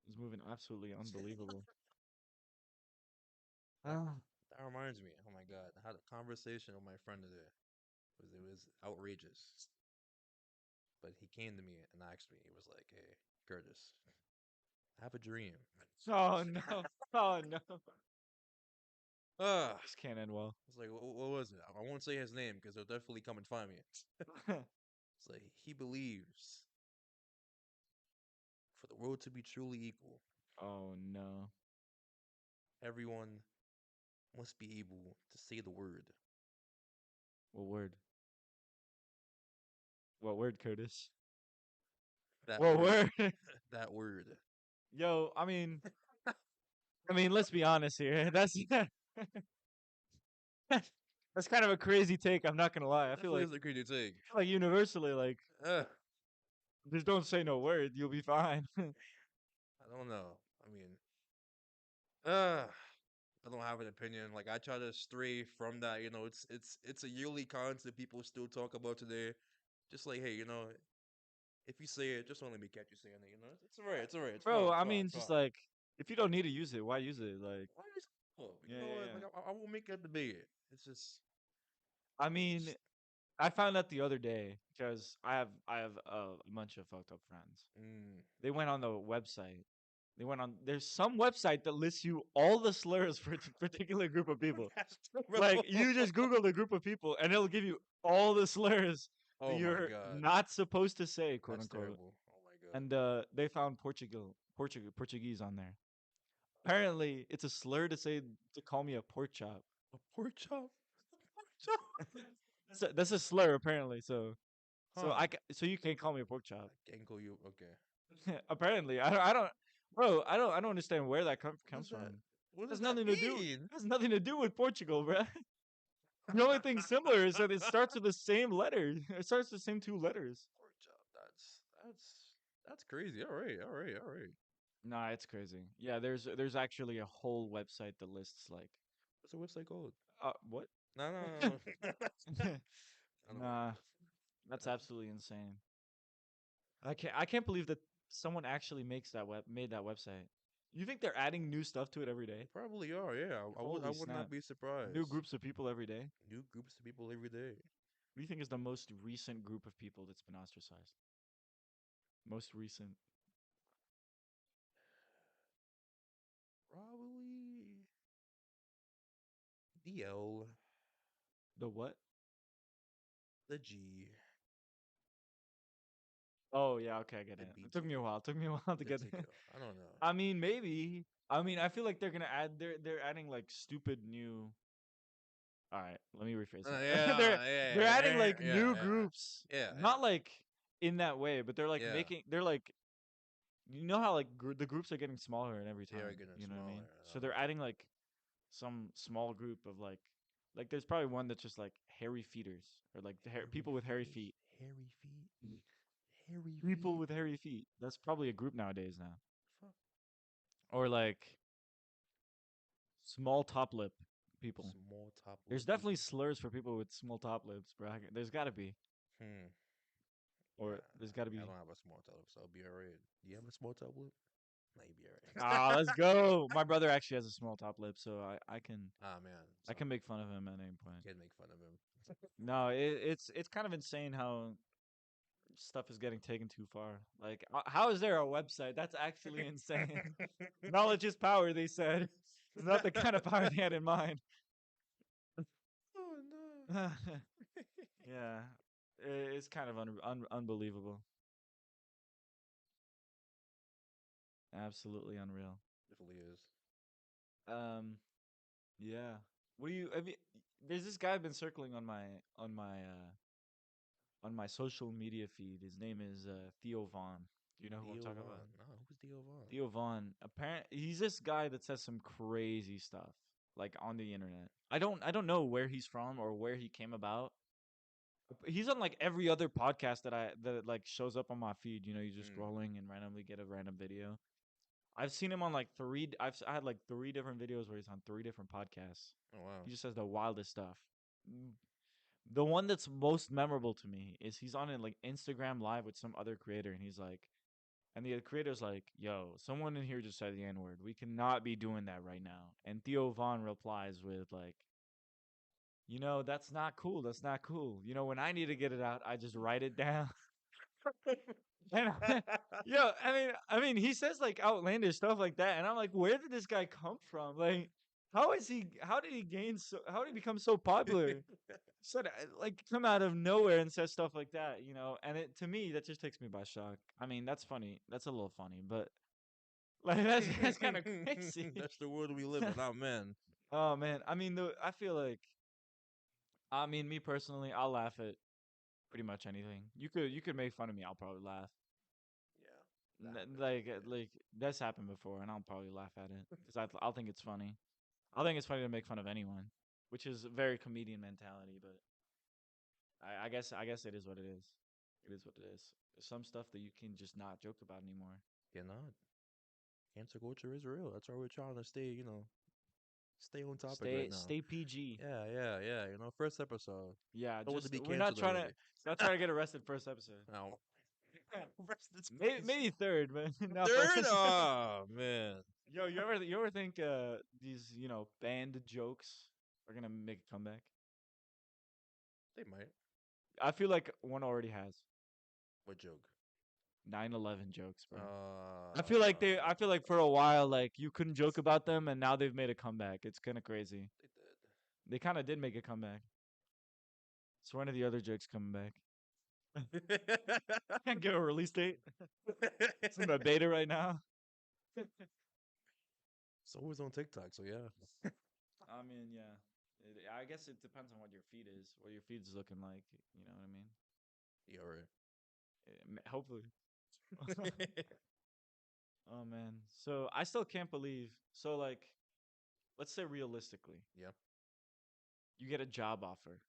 It's moving absolutely unbelievable. that Ah. that reminds me. Oh my god. I had a conversation with my friend today. It was outrageous. But he came to me and asked me. He was like, "Hey, Curtis, I have a dream." Oh no. Oh no. Ah, This can't end well. I was like, "What was it?" I won't say his name because he'll definitely come and find me. It's like he believes for the world to be truly equal, Oh no. everyone must be able to say the word. What word? What word, Curtis? That What word. word? That word. Yo, I mean, let's be honest here. That's kind of a crazy take. I'm not gonna lie. I feel Definitely like is a crazy take. universally, like Uh, just don't say no word. You'll be fine. I don't know. I mean, uh, I don't have an opinion. Like I try to stray from that. It's a yearly concept people still talk about today. Just like, hey, if you say it, just don't let me catch you saying it. It's alright. It's alright. It's fine. Bro, It's I fine. mean, It's just fine. like if you don't need to use it, why use it? Like, Why is oh, yeah, you know yeah, what? yeah. Like I won't make that debate. It's just, I it's mean, just I found out the other day because I have a bunch of fucked up friends. mm, They went on the website. They went on. There's some website that lists you all the slurs for a particular group of people. that's Like terrible. you just Google the group of people, and it'll give you all the slurs that Oh my you're god, not supposed to say, quote that's unquote. terrible. Oh my god, And they found Portuguese on there. Apparently, it's a slur to call me a pork chop. a pork chop, pork chop. That's a slur apparently. Huh? So you can't call me a pork chop. I can't call you. Okay. Apparently, I don't, bro. I don't understand where that What comes does that? from. What does Has that nothing to do. mean? Has nothing to do with Portugal, bro. The only thing similar is that it starts with the same letter. It starts with the same two letters. Pork chop. That's crazy. All right, all right, all right. Nah, it's crazy. Yeah, there's actually a whole website that lists like What's the website called? what? No, no, no, no. I don't want Nah, that's absolutely insane. I can't believe that someone actually makes that made that website. You think they're adding new stuff to it every They day? probably are. Yeah, I Holy would not snap. be New surprised. groups of people every day? New groups of people every day. What do you think is the most recent group of people that's been ostracized? Most recent. Probably the L, The what? the G, Oh yeah, okay, I get the it. B It took me a ticket, while. It took me a while to the get ticket. there. I don't know. I mean, maybe. I mean, I feel like they're gonna add. They're adding like stupid new. All right, let me rephrase that. they're Yeah, they're yeah, adding like yeah, new yeah, groups, yeah, yeah, not like in that way, but they're like yeah. making. They're like you know how like the groups are getting smaller in every They are time. getting You know what I mean? smaller. So they're adding like some small group of like there's probably one that's just like hairy feeders or like Hairy people with hairy feet, feet. hairy feet, hairy People feet. with hairy feet. That's probably a group nowadays now. Fuck. Or like small top lip people. Small top There's lip definitely people. slurs for people with small top lips, bro. There's got to be, Hmm. or there's got to I be. don't have a small top lip, so I'll be alright. Do you have a small top lip? No, you be Ah, let's alright. go. My brother actually has a small top lip, so I can Ah man, I so can make fun of him at any point. can't make fun of him. No, it's kind of insane how stuff is getting taken too far. Like, how is there a website? That's actually insane. Knowledge is power, they said. It's not the kind of power they had in mind. Oh no. Yeah, it's kind of unbelievable. Absolutely unreal. Definitely is. Um, yeah. What do you? I mean, there's this guy been circling on my on my social media feed. His name is Theo Vaughn. Do you know who I'm Theo talking about? Vaughn. No, who's Theo Vaughn? Theo Vaughn. Apparently, he's this guy that says some crazy stuff like on the internet. I don't know where he's from or where he came about. He's on like every other podcast that like shows up on my feed. You know, you're just Mm. scrolling and randomly get a random video. I've seen him on like three. I had like three different videos where he's on three different podcasts. Oh wow. He just says the wildest stuff. Mm, The one that's most memorable to me is he's on it like Instagram live with some other creator, and he's like, and the creator's like, "Yo, someone in here just said the N word. We cannot be doing that right now." And Theo Vaughn replies with like, that's not cool. That's not cool. When I need to get it out, I just write it down. And yo, I mean, he says like outlandish stuff like that, and I'm like, where did this guy come from? Like, how is he? How did he How did he become so popular? Said like come out of nowhere and says stuff like that. And it to me that just takes me by shock. I mean, that's funny. That's a little funny, but like that's kind of crazy. That's the world we live in. Oh man. Oh man, I mean, I feel like, I mean, me personally, I'll laugh at pretty much anything. You could make fun of me, I'll probably laugh. Yeah. That happens. Yeah. Like that's happened before, and I'll probably laugh at it because I'll think it's funny. I think it's funny to make fun of anyone, which is a very comedian mentality. But I guess it is what it is. It is what it is. There's some stuff that you can just not joke about anymore. Cannot. Cancel culture is real. That's why we're trying to stay on topic right Stay now. stay PG. Yeah, yeah, yeah. First episode. Yeah, Don't want to just be we're not canceled trying to already. not trying to get arrested first episode. No. Rest in peace. Maybe third, but not Third? first. Oh man. Yo, you ever think these banned jokes are gonna make a comeback? They might. I feel like one already has. What joke? 9/11 jokes, bro. Uh I feel like for a while like you couldn't joke about them, and now they've made a comeback. It's kind of crazy. they did. They kind of did make a comeback. So when are the other jokes coming back? Can't give a release date. It's in the beta right now. It's always on TikTok, so yeah. I mean, yeah. I guess it depends on what your feed is, what your feed's looking like. You know what I mean? Yeah, right. Hopefully. Oh man. So I still can't believe. So like, let's say realistically, Yeah. You get a job offer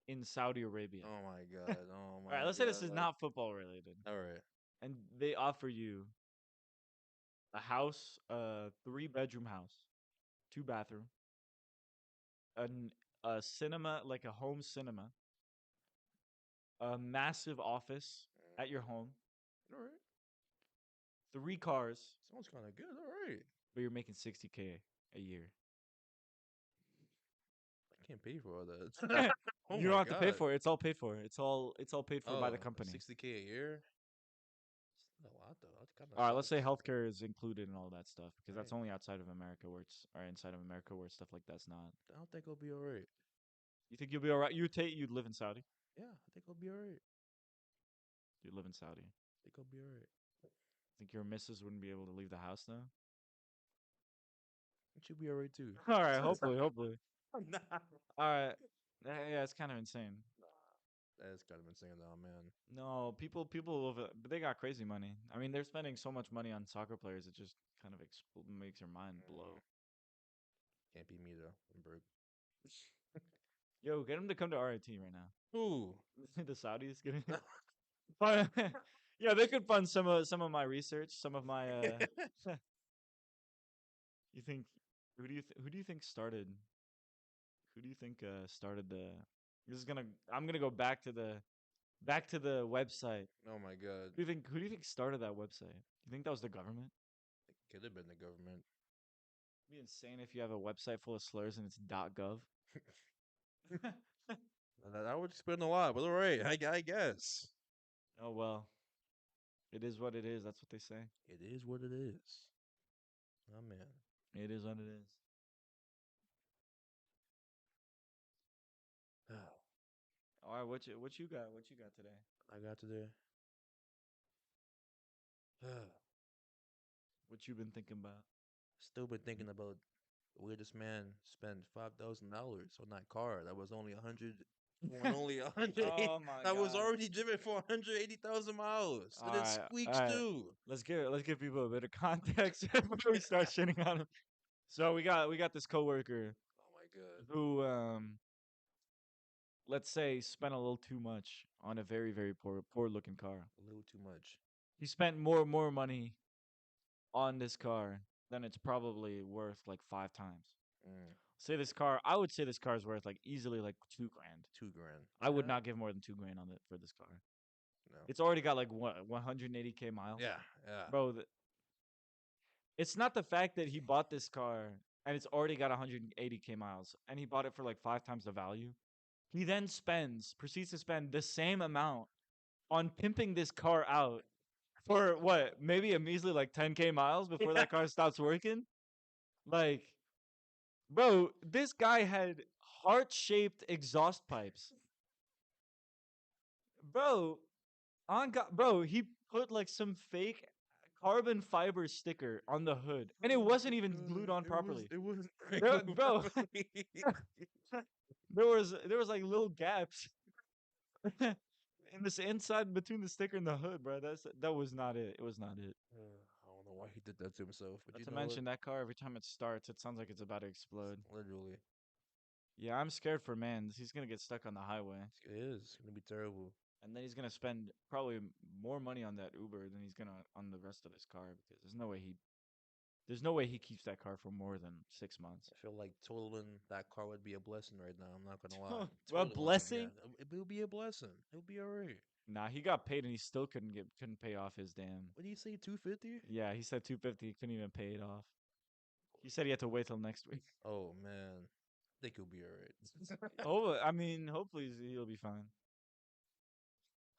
in Saudi Arabia. Oh my god. Oh All right, my let's say this god. is not football related, All right. and they offer you a house, a 3 bedroom house, 2 bathroom, an a cinema like a home cinema, a massive office at your home, All right. 3 cars, Sounds kind of good. All right. but you're making 60K a year. I can't pay for all that. Oh You my don't have to pay god. for it. It's all paid for. It's all paid for by Oh, the company. 60K a year. It's not a lot though. That kind of All right, let's say sucks. healthcare is included and all that stuff because Right. that's only outside of America where it's or inside of America where stuff like that's not. I don't think it'll be all right. You think you'll be all right? You'd live in Saudi. Yeah, I think it'll be all right. You'd live in Saudi. I think it'll be all right. Think your missus wouldn't be able to leave the house though? It should be all right too. All right, hopefully. Nah. All right. Yeah, it's kind of insane. That's kind of insane though, man. No, people love it, but they got crazy money. I mean, they're spending so much money on soccer players, it just kind of makes your mind blow. Can't be me though. I'm broke. Yo, get them to come to RIT right now. Ooh. The Saudis getting fun. Yeah, they could fund some of my research, some of my. You think who do you think started? Who do you think started the? This is gonna. I'm gonna go back to the website. Oh my god. Who do you think started that website? You think that was the government? It could have been the government. It'd be insane if you have a website full of slurs and it's .gov. That would spend a lot, but all right. I guess. Oh well, it is what it is. That's what they say. It is what it is. Oh man. It is what it is. All right, what you got? What you got today? I got today. What you been thinking about? Still been thinking about the way this man spent $5,000 on that car that was only 100, going only 108. Oh my That was god! already driven for 180,000 miles, All and it right, all squeaks right. too. Let's give people a bit of context before we start shitting on him. So we got this coworker Oh my god, who let's say spent a little too much on a very very poor looking car. a little too much. He spent more money on this car than it's probably worth like 5 times. Mm, I would say this car is worth like easily like 2 grand. 2 grand. I would Yeah, not give more than 2 grand on it for this car. no. It's already got like 180K miles, Yeah, yeah. bro. It's not the fact that he bought this car and it's already got 180K miles and he bought it for like 5 times the value. He then proceeds to spend the same amount on pimping this car out for what? Maybe a measly like 10K miles before that car stops working. Like, bro, this guy had heart-shaped exhaust pipes. Bro, on God, bro, he put like some fake carbon fiber sticker on the hood, and it Oh wasn't my even glued god, on properly. it wasn't Bro, there was like little gaps in this inside between the sticker and the hood, bro. That was not it. It was not it. I don't know why he did that to himself, but Not you to know what? mention that car, every time it starts, it sounds like it's about to explode. Literally, Yeah, I'm scared for Mans. He's gonna get stuck on the highway, it is gonna be terrible. and then he's gonna spend probably more money on that Uber than he's gonna on the rest of his car because there's no way he keeps that car for more than 6 months. I feel like totaling that car would be a blessing right now. I'm not gonna lie. A Totaling, yeah, blessing? it will be a blessing. It'll be alright. Nah, he got paid and he still couldn't pay off his damn. What do you say, 250? Yeah, he said 250. He couldn't even pay it off. He said he had to wait till next week. Oh man, I think he'll be alright. Oh, I mean, hopefully he'll be fine.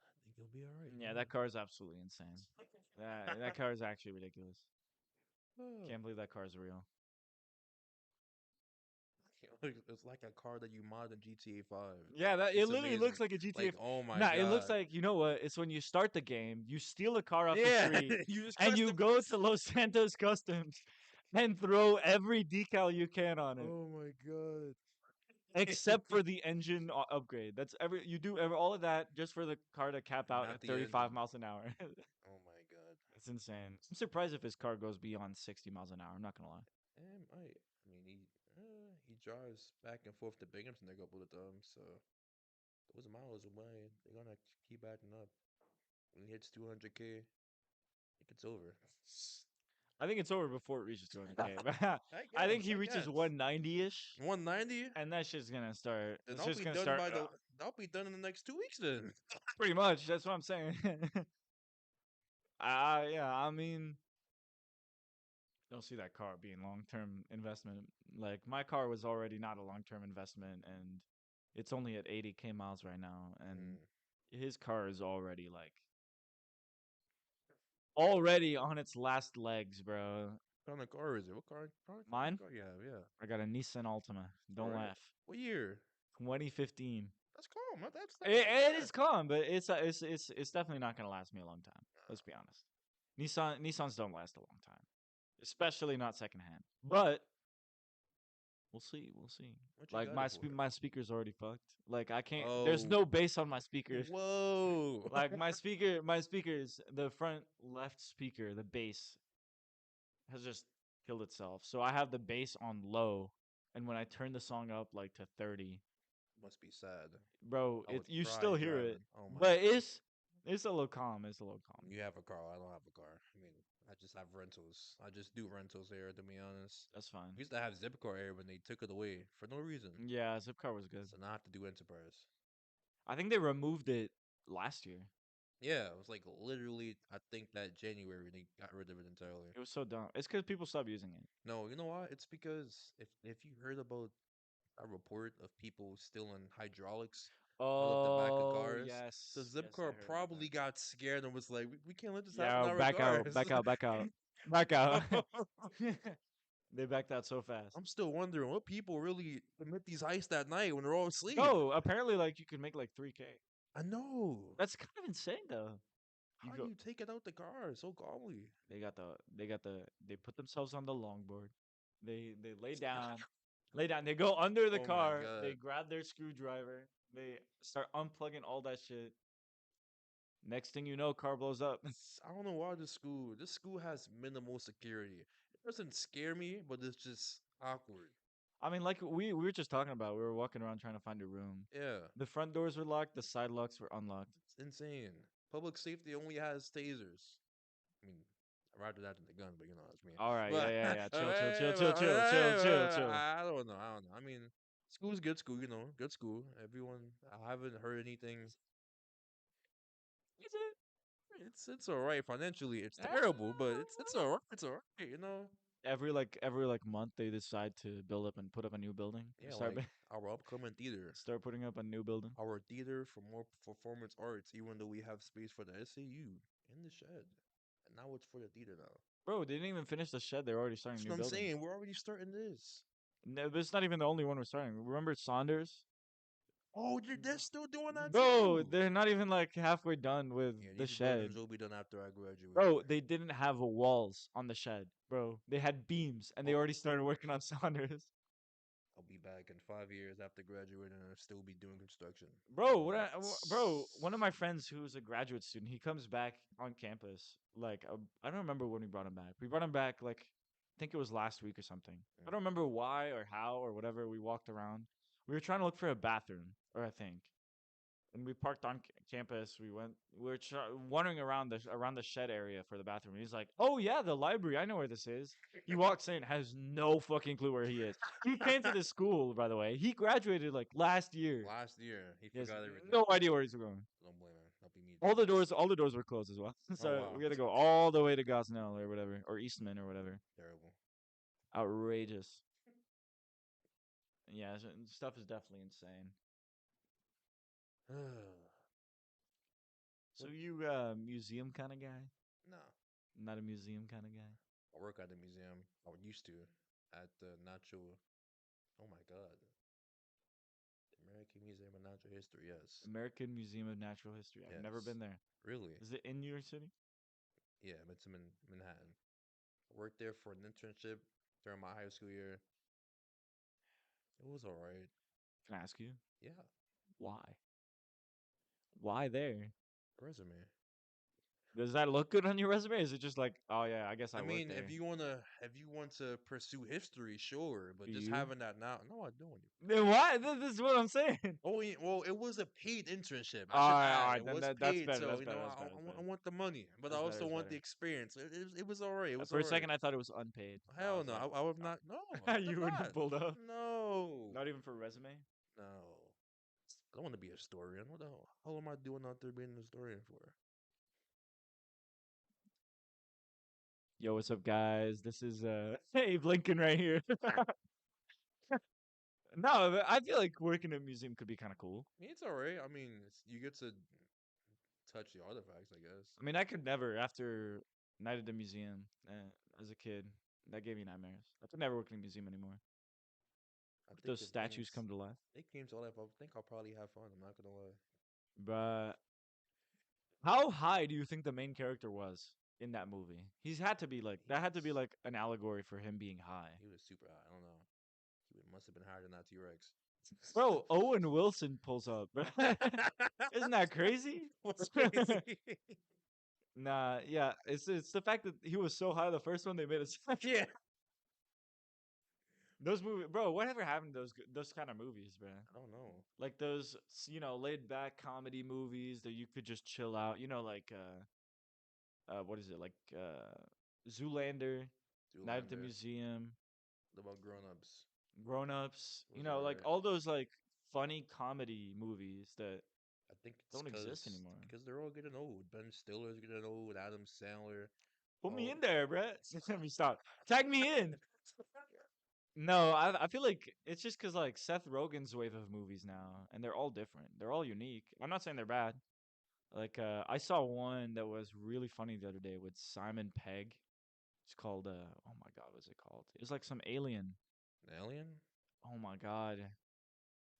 I think he'll be alright. Yeah, that car is absolutely insane. That car is actually ridiculous. Can't believe that car is real. It's like a car that you mod in GTA 5. Yeah, it It's literally amazing. looks like a GTA. Like, oh my Nah, it looks god. like, you know what? It's when you start the game, you steal a car off the Yeah, street, you just and press you the. go to Los Santos Customs and throw every decal you can on it, Oh my god. except for the engine upgrade. That's you do all of that just for the car to cap out Not at the 35 engine. miles an hour. Oh my god. It's insane. I'm surprised if his car goes beyond 60 miles an hour. I'm not gonna lie. I mean, he drives back and forth to Binghamton a couple of times, so those miles away, they're gonna keep adding up. When he hits 200K, I think it's over. I think it's over before it reaches 200K. But I I think guess, he I reaches guess. 190 ish, 190? and that shit's gonna start. Then It's I'll just be gonna done start. by the. I'll be done in the next 2 weeks then. Pretty much. That's what I'm saying. Yeah. I mean, don't see that car being long term investment. Like my car was already not a long term investment, and it's only at 80K miles right now, and Mm. his car is already like already on its last legs, bro. What kind of car is it? What kind of Mine, car you have? Yeah. I got a Nissan Altima. For Don't real? laugh. What year? 2015. That's calm. That's It, not it bad. is calm, but it's definitely not gonna last me a long time. Let's be honest. Nissans don't last a long time, especially not secondhand. But we'll see. We'll see. What you Like got it for? my speaker's already fucked. Like I can't. There's Oh, no bass on my speakers. whoa. Like my speakers, the front left speaker, the bass has just killed itself. So I have the bass on low, and when I turn the song up like to 30, Must be sad. bro, I would you cry still hear it, driving. Oh my but god. it's a little calm. It's a little calm. You have a car. I don't have a car. I mean, I just have rentals. I just do rentals here, to be honest. That's fine. We used to have Zipcar here when they took it away for no reason. Yeah, Zipcar was good. So now I have to do Enterprise. I think they removed it last year. Yeah, it was like literally, I think that January they got rid of it entirely. It was so dumb. It's because people stopped using it. No, you know what? It's because if you heard about a report of people stealing hydraulics out of the back of Oh cars, so yes, yes, I Zipcar heard about that. probably got scared and was like, we can't let this happen Yeah, in our back out, cars. back out, back out, back out. They backed out so fast. I'm still wondering what people really commit these heists at night when they're all asleep. Bro, apparently, like you can make like 3K. I know. That's kind of insane, though. You How do go. you take it out the car so calmly? They put themselves on the longboard. They lay down. They go under the Oh my car. They god. grab their screwdriver. They start unplugging all that shit. Next thing you know, car blows up. I don't know why this school has minimal security. It doesn't scare me, but it's just awkward. I mean, like we were just talking about. We were walking around trying to find a room. Yeah, The front doors were locked. The side locks were unlocked. it's insane. Public safety only has tasers. I mean, I'd rather that than the gun, but you know that's me. All right, yeah, But, yeah, yeah. Chill, chill, chill, chill, chill, chill, chill, chill. I don't know. I don't know. I mean, school's good school, good school. Everyone, I haven't heard anything. Is it? It's all right financially. It's Ah. terrible, but it's all right. It's all right. Every month they decide to build up and put up a new building. Yeah, like our upcoming theater. Start putting up a new building. Our theater for more performance arts, even though we have space for the SAU in the shed. And now it's for the theater now. Bro, they didn't even finish the shed. They're already starting That's a what new I'm building. saying. We're already starting this. No, but it's not even the only one we're starting. Remember Saunders? Oh, they're still doing that Bro, too. they're not even like halfway done with Yeah, the these shed. buildings will be done after I graduate. Bro, they didn't have walls on the shed. Bro, they had beams and they Oh, already started working on Saunders. I'll be back in 5 years after graduating and I'll still be doing construction. Bro, bro, What? one of my friends who's a graduate student, he comes back on campus. Like, I don't remember when we brought him back. We brought him back, like, I think it was last week or something. I Mm. don't remember why or how or whatever. We walked around. We were trying to look for a bathroom, or I think. And we parked on campus. We were wandering around the shed area for the bathroom. He's like, "Oh yeah, the library. I know where this is." He walks in, has no fucking clue where he is. He came to this school, by the way. He graduated like last year. Last year, he He has forgot everything. no idea where he's going. Don't blame him. That'll be me too. All the doors were closed as well. Oh So wow, we had to go all the way to Gosnell or whatever, or Eastman or whatever. terrible. Outrageous. Yeah, stuff is definitely insane. So What? you museum kind of guy? No, Not a museum kind of guy. I work at the museum. I used to at the natural. Oh my god, American Museum of Natural History. Yes, American Museum of Natural History. I've never yes, been there. really. Is it in New York City? Yeah, it's in Manhattan. I worked there for an internship during my high school year. It was all right. Can I ask you Yeah, why? Why there? resume. Does that look good on your resume? Or is it just like, oh yeah, I guess I I worked mean, there? if you want to pursue history, sure, Do but just you? having that now, no, I don't. Then why? This is what I'm saying. Oh, well, it was a paid internship. I should All add, right, it then was that's paid, better. so That's better. That's better. That's I better. want the money, but I That's better. also That's want the better. experience. It was all right. It was For all a right. second, I thought it was unpaid. I Hell was no, like, I would not. No, I would have you wouldn't have not. pulled up. No, Not even for a resume. no. I don't want to be a historian. What the hell am I doing out there being a historian for? Yo, what's up, guys? This is Abe Lincoln right here. No, but I feel like working at a museum could be kind of cool. I mean, it's all right. I mean, you get to touch the artifacts, I guess. I mean, I could never after night at the museum as a kid. That gave me nightmares. I could never work in a museum anymore. I If think those statues come to life, they came to life, I think I'll probably have fun. I'm not gonna lie. but how high do you think the main character was in that movie? He's had to be like He that. Had to was be like an allegory for him being high. he was super high. I don't know. Must have been higher than that T Rex. Bro, Owen Wilson pulls up. Isn't that crazy? What's crazy? Nah, yeah, it's the fact that he was so high the first one they made it. Yeah, Those movies, bro. Whatever happened to those kind of movies, bro? I don't know. Like those, laid back comedy movies that you could just chill out. Like what is it? Like Zoolander, Night at the Zoolander. Museum, What about Grown Ups? Grown Ups. Was Like alright. all those like funny comedy movies that I think it's don't exist anymore. because they're all getting old. Ben Stiller's getting old. Adam Sandler. Put me Oh, in there, bro. Let me stop. Tag me in. No, I feel like it's just because like Seth Rogen's wave of movies now, and they're all different. They're all unique. I'm not saying they're bad. Like I saw one that was really funny the other day with Simon Pegg. It's called oh my god, what's it called? It's like some alien. Alien? Oh my god.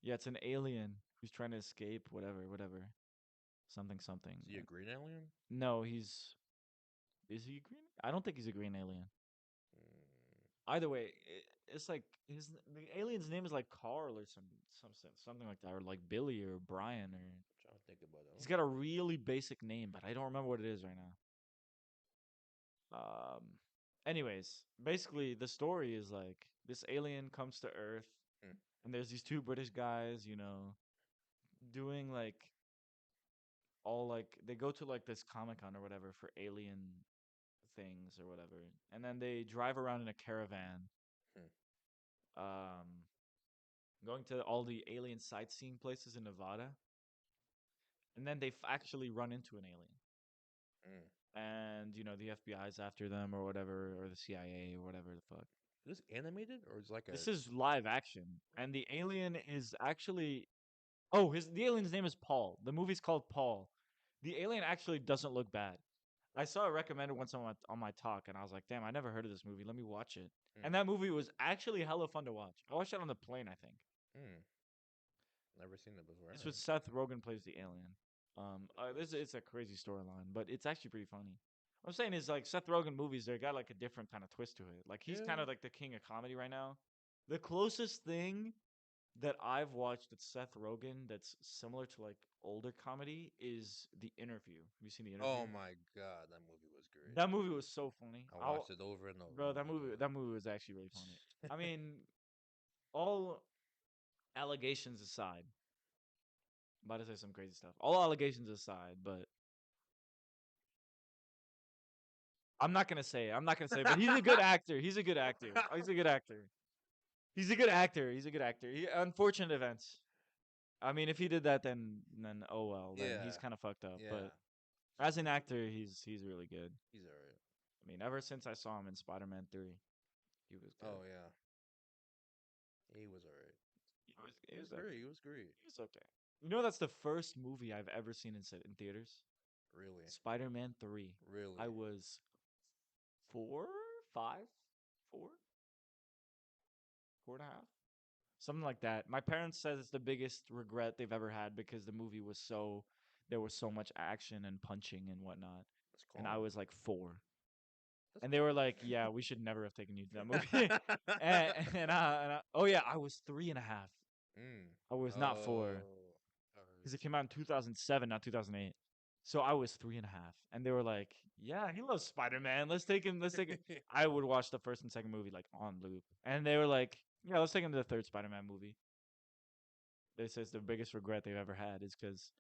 Yeah, it's an alien who's trying to escape whatever, whatever. Something something. Is he a green alien? No, he's is he green? I don't think he's a green alien. Mm, Either way, it's like the alien's name is like Carl or something like that, or like Billy or Brian, or trying to think about it. he's got a really basic name, but I don't remember what it is right now. Anyways, basically the story is like this alien comes to Earth, Hmm. and there's these two British guys, doing like all like they go to like this Comic-Con or whatever for alien things or whatever, and then they drive around in a caravan, Hmm. um, going to all the alien sightseeing places in Nevada, and then they actually run into an alien, Mm. and the FBI's after them or whatever, or the CIA or whatever the fuck. Is this animated or is it like a This is live action, and the alien is actually the alien's name is Paul. The movie's called Paul. The alien actually doesn't look bad. I saw it recommended once on my talk, and I was like, damn, I never heard of this movie. Let me watch it. mm. And that movie was actually hella fun to watch. I watched it on the plane, I think. Mm. Never seen it before. It's with Alright. Seth Rogen plays the alien. This Nice. it's a crazy storyline, but it's actually pretty funny. What I'm saying is like Seth Rogen movies, they got like a different kind of twist to it. Like he's Yeah. kind of like the king of comedy right now. The closest thing that I've watched with Seth Rogen that's similar to like older comedy is The Interview. Have you seen The Interview? Oh my god, that movie was great. That movie was so funny. I watched it over and over. Bro, Oh that my movie god. that movie was actually really funny. I mean, all allegations aside, I'm about to say some crazy stuff. All allegations aside, but I'm not gonna say it. I'm not gonna say it, but he's a good actor. He's a good actor. He's a good actor. He's a good actor. He's a good actor. Unfortunate events. I mean, if he did that, then oh well, then he's Yeah. kind of fucked up. Yeah. But as an actor, he's really good. He's alright. I mean, ever since I saw him in Spider-Man 3, he was good. Oh yeah. He was alright. He He was was okay. great. He was great. He was okay. That's the first movie I've ever seen in theaters. Really. Spider-Man 3. Really. I was 4, 5, 4, 4.5, something like that. My parents said it's the biggest regret they've ever had because the movie was there was so much action and punching and whatnot. That's And calm. I was like 4. That's And they were like, "Yeah, we should never have taken you to that movie." Oh yeah, I was 3.5. mm. I was not 4 Oh. because it came out in 2007, not 2008. So I was 3.5, and they were like, "Yeah, he loves Spider Man. Let's take him. Let's take him." I would watch the first and second movie like on loop, and they were like, "Yeah, let's take him to the third Spider Man movie." They says the biggest regret they've ever had is because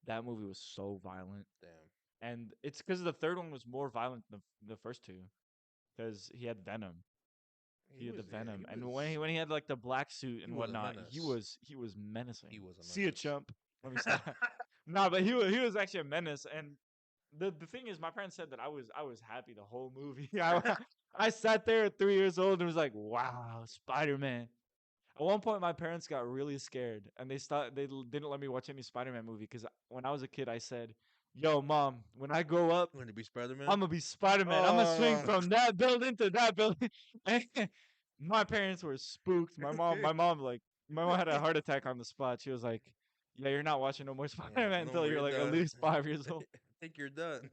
that movie was so violent, Damn. and it's because the third one was more violent than the first two because he had Venom. He He had the was, yeah, Venom, he and when was, he had like the black suit he and was a whatnot, menace. he was menacing. He was a See a menace. chump. Let me stop. No, but he was actually a menace, and the thing is, my parents said that I was happy the whole movie. I sat there at 3 years old and was like, "Wow, Spider Man." At one point, my parents got really scared, and didn't let me watch any Spider Man movie because when I was a kid, I said, "Yo, mom, when I grow up, Going to be Spider Man. I'm gonna be Spider Man. I'm gonna swing Oh, from that building to that building." And my parents were spooked. My mom had a heart attack on the spot. She was like, "Yeah, you're not watching no more yeah. Spider Man No until more. you're You're like at done. least 5 years old." I think you're done.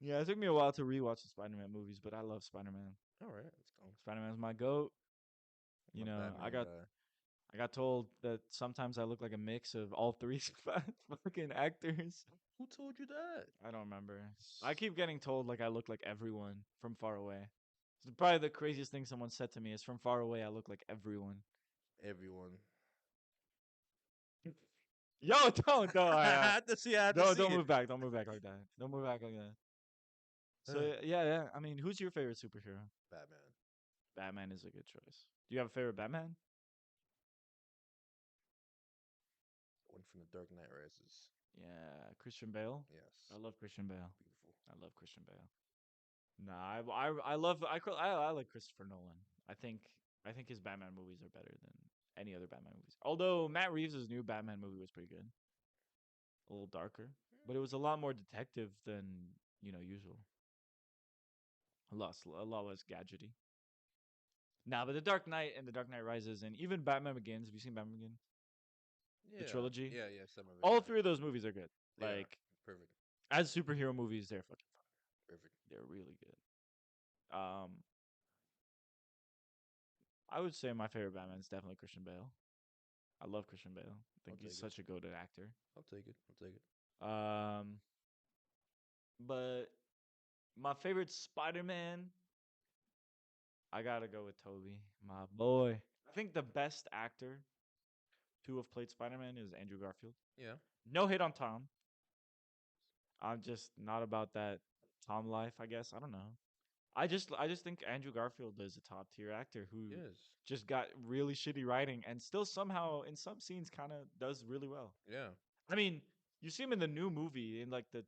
Yeah, it took me a while to rewatch the Spider Man movies, but I love Spider Man. All right, let's go. Spider Man's my goat. I'm You a know, Batman guy. I got told that sometimes I look like a mix of all three fucking actors. Who told you that? I don't remember. I keep getting told like I look like everyone from far away. So probably the craziest thing someone said to me is from far away I look like everyone. Everyone. Yo, don't, I had to see. I had to don't see it. move back. Don't move back like that. Don't move back like that. So yeah. I mean, who's your favorite superhero? Batman. Batman is a good choice. Do you have a favorite Batman? One from the Dark Knight Rises. Yeah, Christian Bale. Yes. I love Christian Bale. Beautiful. I love Christian Bale. Nah, I love I like Christopher Nolan. I think I think his Batman movies are better than any other Batman movies. Although Matt Reeves' new Batman movie was pretty good, a little darker, but it was a lot more detective than usual. A lot less gadgety. Nah, but The Dark Knight and The Dark Knight Rises and even Batman Begins. Have you seen Batman Begins? The Yeah. trilogy. Yeah. Yeah. Some of it. All Yeah. three of those movies are good. They are Like perfect. as superhero movies, they're fucking fun. Perfect. They're really good. I would say my favorite Batman is definitely Christian Bale. I love Christian Bale. I I'll think he's take it. such a goated actor. I'll take it. I'll take it. Um, but my favorite Spider-Man, I gotta go with Toby, my boy. I think the best actor to have played Spider-Man is Andrew Garfield. Yeah. No hit on Tom. I'm just not about that Tom life, I guess. I don't know. I just think Andrew Garfield is a top tier actor who Yes. just got really shitty writing and still somehow in some scenes kind of does really well. Yeah. I mean, you see him in the new movie in like the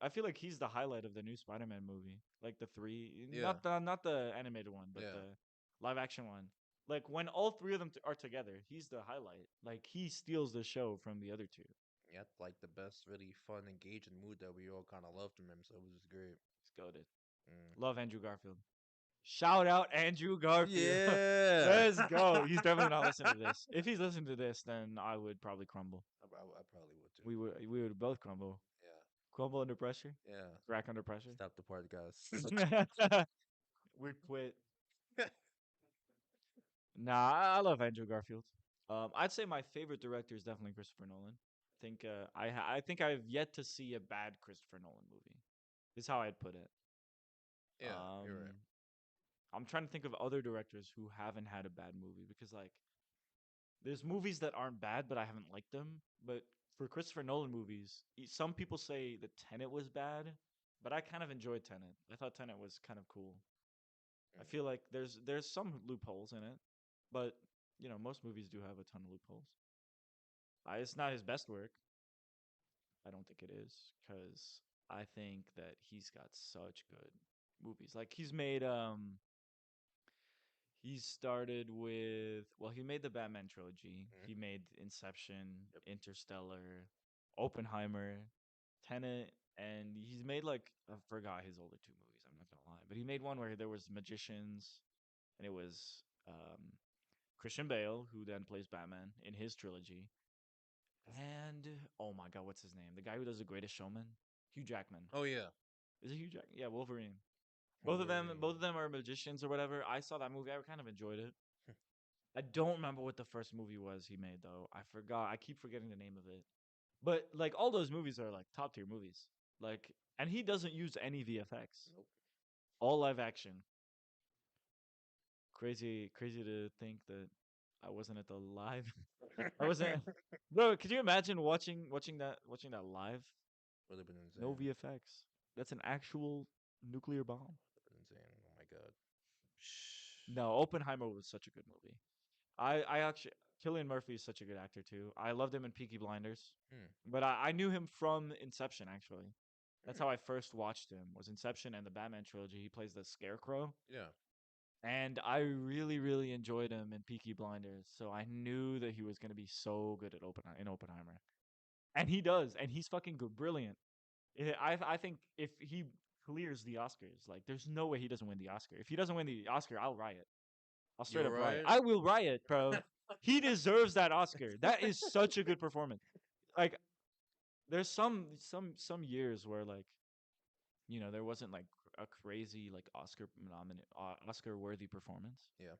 I feel like he's the highlight of the new Spider-Man movie. Like the three, Yeah. not the animated one, but Yeah. the live action one. Like when all three of them are together, he's the highlight. Like he steals the show from the other two. Yeah. Like the best, really fun, engaging mood that we all kind of loved from him. So it was just great. He's goaded. Mm. Love Andrew Garfield. Shout out Andrew Garfield. Yeah. Let's go. He's definitely not listening to this. If he's listening to this, then I would probably crumble. I probably would too. We would both crumble. Yeah. Crumble under pressure. Yeah. Crack under pressure. Stop the podcast. We'd quit. Nah, I love Andrew Garfield. I'd say my favorite director is definitely Christopher Nolan. I think I've yet to see a bad Christopher Nolan movie. Is how I'd put it. Yeah. You're right. Um, I'm trying to think of other directors who haven't had a bad movie because like there's movies that aren't bad, but I haven't liked them. But for Christopher Nolan movies, some people say that Tenet was bad, but I kind of enjoyed Tenet. I thought Tenet was kind of cool. I Mm. feel like there's some loopholes in it, but most movies do have a ton of loopholes. It's not his best work. I don't think it is because I think that he's got such good movies. Like he started with he made the Batman trilogy. Mm. He made Inception, Yep. Interstellar, Oppenheimer, Tenet, and he's made like I forgot his older two movies. I'm not gonna lie, but he made one where there was magicians, and it was Christian Bale who then plays Batman in his trilogy. And oh my god, what's his name? The guy who does The Greatest Showman, Hugh Jackman. Oh yeah. Is it Hugh Jackman? Yeah, Wolverine. Wolverine. Both of them are magicians or whatever. I saw that movie. I kind of enjoyed it. I don't remember what the first movie was he made though. I forgot. I keep forgetting the name of it. But like all those movies are like top tier movies. Like, and he doesn't use any VFX. Nope. All live action. Crazy, crazy to think that I wasn't at the live. I wasn't. Bro, could you imagine watching that live? Would have been No insane. VFX. That's an actual nuclear bomb. Would have been insane. Oh my god. Shh. No, Oppenheimer was such a good movie. I actually Killian Murphy is such a good actor too. I loved him in Peaky Blinders, Hmm. but I knew him from Inception actually. That's Hmm. how I first watched him. Was Inception and the Batman trilogy. He plays the Scarecrow, Yeah. and I really really enjoyed him in Peaky Blinders. So I knew that he was going to be so good at Oppenheimer, and he does, and he's fucking good, brilliant. I think if he clears the Oscars, like there's no way he doesn't win the Oscar. If he doesn't win the Oscar, I'll riot. I'll straight You're up riot. right. I will riot, bro. He deserves that Oscar. That is such a good performance. Like there's some years where like there wasn't like a crazy like Oscar worthy performance. Yeah.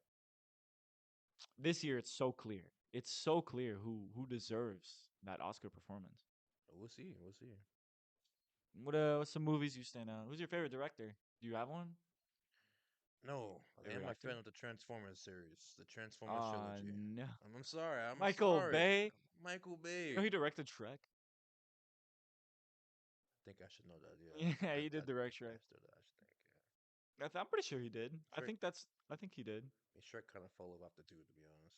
This year it's so clear. It's so clear who deserves that Oscar performance. We'll see. We'll see. What's some movies you stand out? Who's your favorite director? Do you have one? No, I am Favorite a actor? fan of the Transformers series, the Transformers trilogy. No. I'm sorry. I'm Michael sorry. Bay. Michael You know Bay. he directed Shrek. I think I should know that. Yeah. Yeah, That he did that direct yeah, Shrek. after that, I should think. Yeah. I'm pretty sure he did. I Shrek. think that's. I think he did. I mean, Shrek kind of fell off after two, to be honest.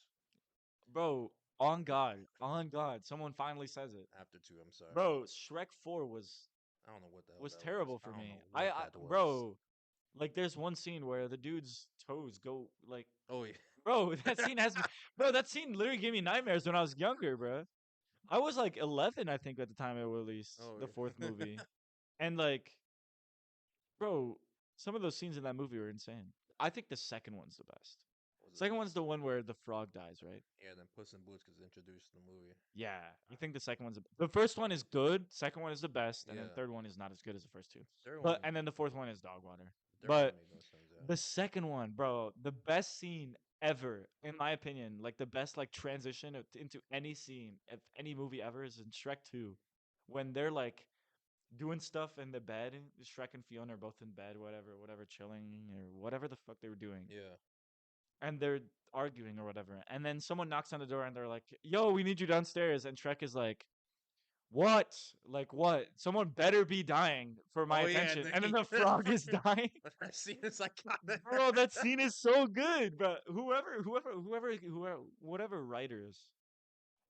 Bro, on God, someone finally says it. After two, I'm sorry. Bro, Shrek 4 I don't know what the hell was that was. terrible I for don't me. know what that was. Bro, like there's one scene where the dude's toes go like, Oh yeah. bro, bro, that scene literally gave me nightmares when I was younger, bro. I was like 11, I think, at the time it released Oh the fourth yeah. movie, and like, bro, some of those scenes in that movie were insane. I think the second one's the best. Was it? Second one's the one where the frog dies, right? Yeah. Then Puss in Boots gets introduced in the movie. Yeah, I think the second one's the first one is good, second one is the best, and then Yeah. third one is not as good as the first two. Third But one. and then the fourth one is dog water. Third one But made no sense. Yeah. the second one, bro, the best scene ever, in my opinion, like the best like transition into any scene of any movie ever is in Shrek 2, when they're like doing stuff in the bed. Shrek and Fiona are both in bed, whatever, chilling or whatever the fuck they were doing, Yeah. and they're arguing or whatever. And then someone knocks on the door and they're like, "Yo, we need you downstairs." And Shrek is like, "What? Like what? Someone better be dying for my Oh yeah. And attention." then And then he. the frog is dying. That scene is like. Bro, that scene is so good. But whatever writers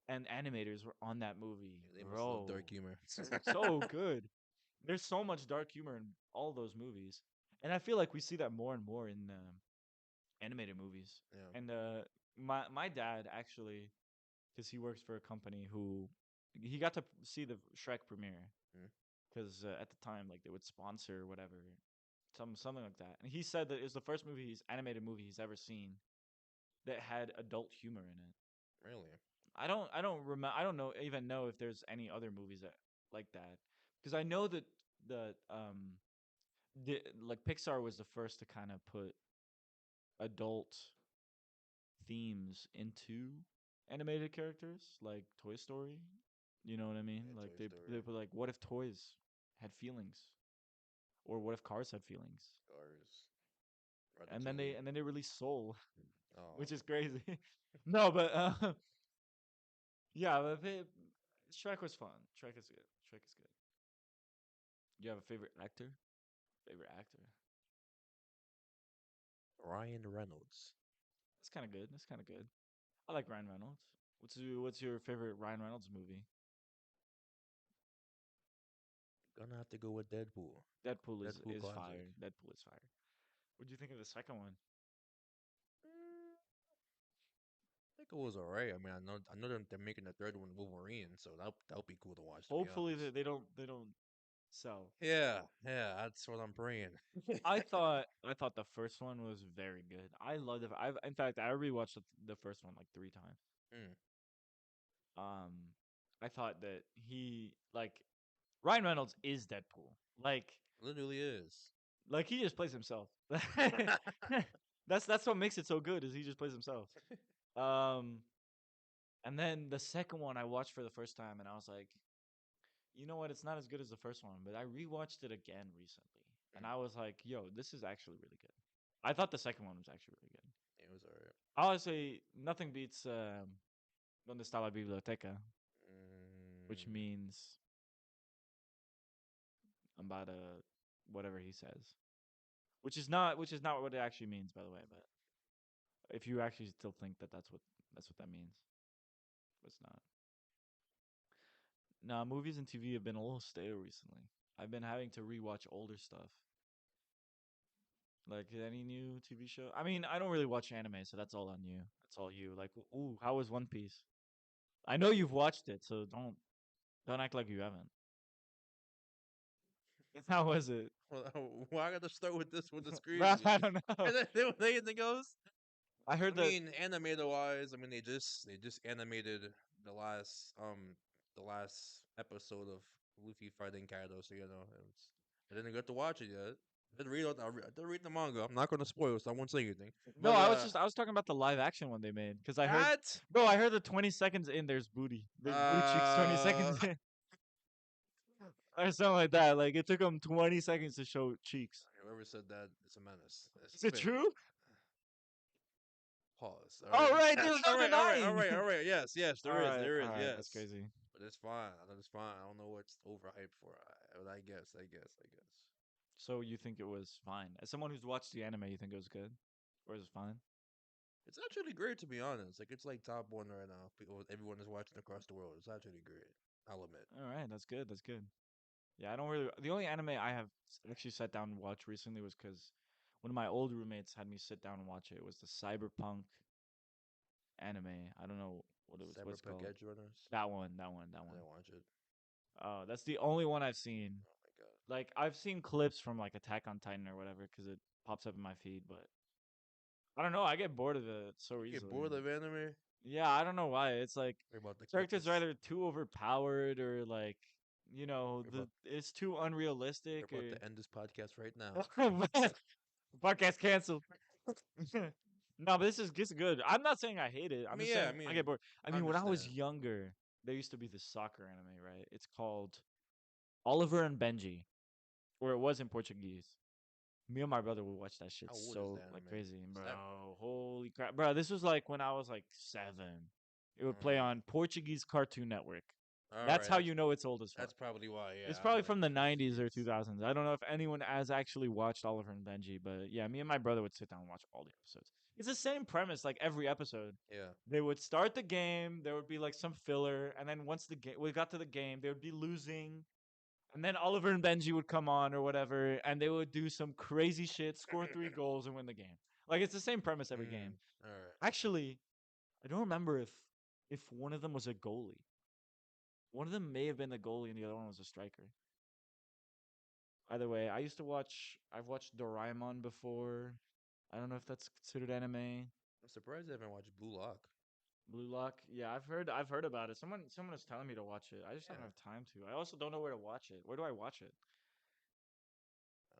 and animators were on that movie, They must love bro, dark humor. so good. There's so much dark humor in all those movies, and I feel like we see that more and more in animated movies. Yeah. And my dad actually, because he works for a company who he got to see the Shrek premiere Mm. because at the time like they would sponsor whatever something like that. And he said that it was the first animated movie he's ever seen that had adult humor in it. Really. I don't know even know if there's any other movies that like that, because I know that like Pixar was the first to kind of put adult themes into animated characters like Toy Story. You know what I mean? Yeah. Like Toy they Story. put like, what if toys had feelings, or what if cars had feelings? Cars. And then they Ratatouille. released Soul, Oh. which is crazy. No, but yeah, but Shrek was fun. Shrek is good. Shrek is good. You have a favorite actor? Favorite actor? Ryan Reynolds. That's kind of good. That's kind of good. I like Ryan Reynolds. What's your favorite Ryan Reynolds movie? Gonna have to go with Deadpool. Deadpool Deadpool is classic. fire. Deadpool is fire. What do you think of the second one? I think it was alright. I mean, I know they're making the third one Wolverine, so that'll be cool to watch. To be Hopefully honest. they don't sell. Yeah, yeah, that's what I'm praying. I thought the first one was very good. I loved it. I've in fact I rewatched the first one like 3 times. Mm, Um, I thought that he like Ryan Reynolds is Deadpool. literally is. Like he just plays himself. That's what makes it so good is he just plays himself. Um, and then the second one I watched for the first time and I was like, you know what? It's not as good as the first one, but I rewatched it again recently, and Mm, I was like, "Yo, this is actually really good." I thought the second one was actually really good. it was alright. Honestly, nothing beats "Donde está la biblioteca," which Mm, means about whatever he says, which is not what it actually means, by the way. But if you actually still think that that's what that means, it's not. Nah, movies and TV have been a little stale recently. I've been having to rewatch older stuff. Like any new TV show? I mean, I don't really watch anime, so that's all on you. That's all you. Like, ooh, how was One Piece? I know you've watched it, so don't act like you haven't. How was it? well, why I gotta start with this one? That's Bro, crazy. I don't know. And then anything else? I I heard that. mean, animated wise, I mean they just animated the last the last episode of Luffy fighting Kaido, so I didn't get to watch it yet. I did read the manga. I'm not gonna spoil, so I won't say anything. No, But I was talking about the live action one they made because I heard, that bro, I heard the 20 seconds in there's booty cheeks 20 seconds in or something like that. Like it took them 20 seconds to show cheeks. whoever said that is a menace. Is it true? Pause. All All right. right, there's All no right. All right. All denying. right. All right. Yes. Yes. All There is. right, There all is. right, that's Yes. crazy. But it's fine. It's fine. I don't know what's overhyped for. But I guess. I guess. I guess. So you think it was fine? As someone who's watched the anime, you think it was good, or is it fine? It's actually great to be honest. Like it's like top one right now. People, everyone is watching across the world. It's actually great. I'll admit. All right, that's good. That's good. Yeah, I don't really. The only anime I have actually sat down and watched recently was because one of my old roommates had me sit down and watch it. It was the Cyberpunk anime. I don't know what it was. What's it Cyberpunk called? Edge Runners. That one. That one. That I one. didn't watch it. That's the only one I've seen. Oh my god. Like I've seen clips from like Attack on Titan or whatever because it pops up in my feed, but I don't know. I get bored of it so You get easily. bored of anime? Yeah, I don't know why. It's like We're about to cut characters are this. either too overpowered or like We're the about it's too we're unrealistic about or to end this podcast right now. podcast canceled. No, but this is good. I'm not saying I hate it. I I'm mean, just yeah. I saying I mean, get bored. I I mean, when I was understand. younger, there used to be this soccer anime, right? It's called Oliver and Benji, or it was in Portuguese. Me and my brother would watch that shit How old is the so like anime? crazy, Is bro. that? Holy crap, bro! This was like when I was like 7. It would play Uh, on Portuguese Cartoon Network. all That's right. how you know it's old as fuck. That's probably why. It's Yeah, I'm probably like from the 90s or confused. 2000s. I don't know if anyone has actually watched Oliver and Benji, but yeah, me and my brother would sit down and watch all the episodes. It's the same premise like every episode. Yeah. They would start the game, there would be like some filler, and then once the game we got to the game, they would be losing, and then Oliver and Benji would come on or whatever, and they would do some crazy shit, score 3 goals, and win the game. Like it's the same premise every Mm, game. all right. Actually, I don't remember if one of them was a goalie. One of them may have been the goalie, and the other one was a striker. Either way, I've watched Doraemon before. I don't know if that's considered anime. I'm surprised I haven't watched Blue Lock. Blue Lock. Yeah, I've heard about it. Someone is telling me to watch it. I just don't Yeah. have time to. I also don't know where to watch it. Where do I watch it?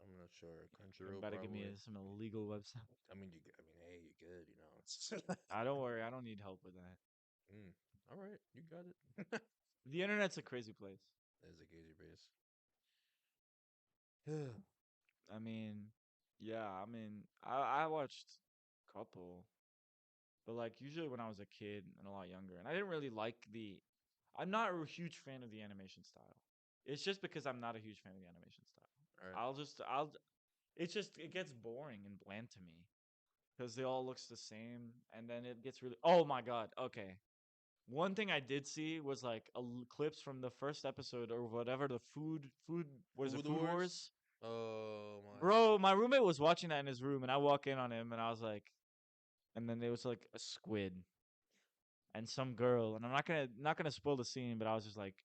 I'm not sure. You Crunchyroll better give me probably. some illegal website. I mean, I mean, hey, you good? I don't worry. I don't need help with that. mm, all right, you got it. The internet's a crazy place. That is a gazy base. I mean, yeah. I mean, I watched a couple, but like usually when I was a kid and a lot younger, and I didn't really like the. I'm not a huge fan of the animation style. It's just because I'm not a huge fan of the animation style. All right. I'll. It's just it gets boring and bland to me because they all looks the same, and then it gets really. Oh my god. Okay. One thing I did see was like clips from the first episode or whatever the food was it Food Food Wars. Wars? Oh my. Bro, my roommate was watching that in his room, and I walk in on him, and I was like, and then there was like a squid and some girl, and I'm not gonna spoil the scene, but I was just like,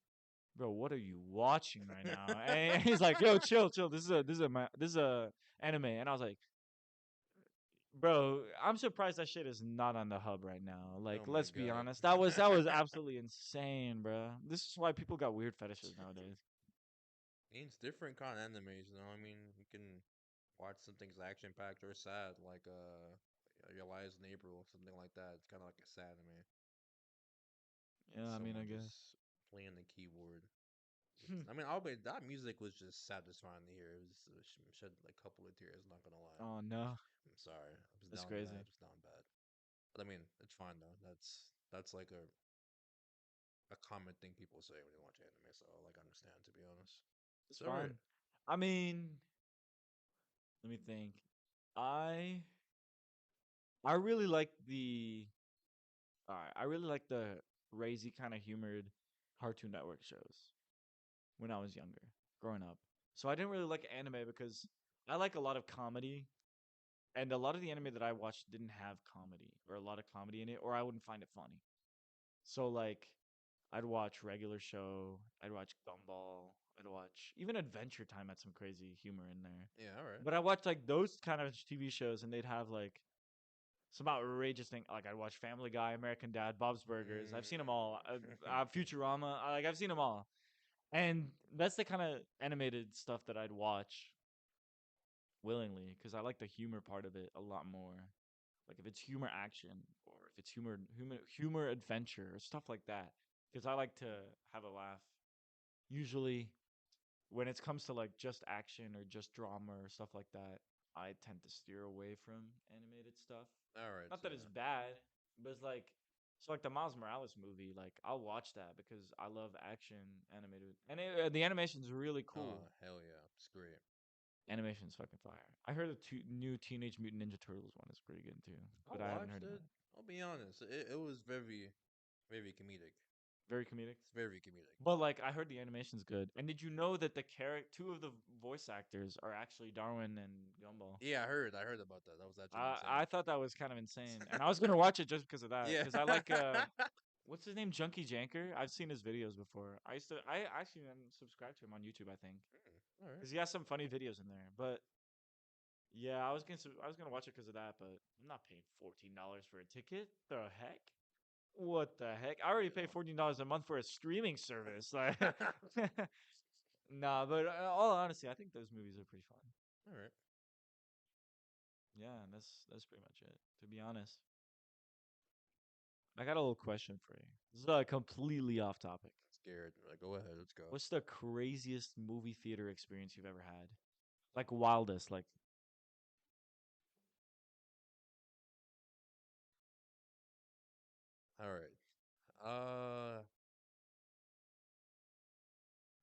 bro, what are you watching right now? And he's like, yo, chill, chill. This is a anime, and I was like, bro, I'm surprised that shit is not on the hub right now. Like, Oh my let's be god. honest, that was absolutely insane, bro. This is why people got weird fetishes nowadays. It's different kind of animes, you know. I mean, you can watch something that's action packed or sad, like Your Lies in April, something like that. It's kind of like a sad anime. Yeah, I mean, I Someone guess. just playing the keyboard. I mean, I'll be that music was just satisfying to hear. It shed like a couple of tears. Not gonna lie. Oh no, I'm sorry. I was that's down bad. crazy. I was down bad. But I mean, it's fine though. That's like a common thing people say when they watch anime. So like, I understand to be honest. It's It's all right. fine. I mean, let me think. I I really like the I really like the crazy kind of humored Cartoon Network shows when I was younger, growing up. So I didn't really like anime because I like a lot of comedy, and a lot of the anime that I watched didn't have comedy or a lot of comedy in it, or I wouldn't find it funny. So like, I'd watch regular show, I'd watch Gumball, I'd watch even Adventure Time had some crazy humor in there. Yeah, all right. But I watched like those kind of TV shows, and they'd have like some outrageous thing. Like I'd watch Family Guy, American Dad, Bob's Burgers. I've seen them all. Futurama. Like I've seen them all, and that's the kind of animated stuff that I'd watch willingly because I like the humor part of it a lot more. Like if it's humor action or if it's humor adventure or stuff like that, because I like to have a laugh. Usually, when it comes to like just action or just drama or stuff like that, I tend to steer away from animated stuff. All right. Not that it's Yeah. bad, but it's like so like the Miles Morales movie. Like I'll watch that because I love action animated, and the animation's really cool. Oh hell yeah, it's great. Animation's fucking fire. I heard the new Teenage Mutant Ninja Turtles one is pretty good too, I but I haven't watched heard it. about it. I'll be honest. It was very comedic. Very comedic. It's very comedic. But like I heard the animation's good. And did you know that the two of the voice actors are actually Darwin and Gumball? Yeah, I heard about that. That was actually insane. I thought that was kind of insane, and I was gonna watch it just because of that. Yeah. Because I like what's his name, Junkie Janker. I've seen his videos before. I actually am subscribed to him on YouTube. I think All right. because he has some funny videos in there. But yeah, I was gonna watch it because of that. But I'm not paying $14 for a ticket. The heck? What the heck? I already pay $14 a month for a streaming service. Like, nah. But all honesty, I think those movies are pretty fun. All right. Yeah, and that's pretty much it. To be honest, I got a little question for you. This is completely off topic. Scared. Like, go ahead. Let's go. What's the craziest movie theater experience you've ever had? Like wildest, like All right.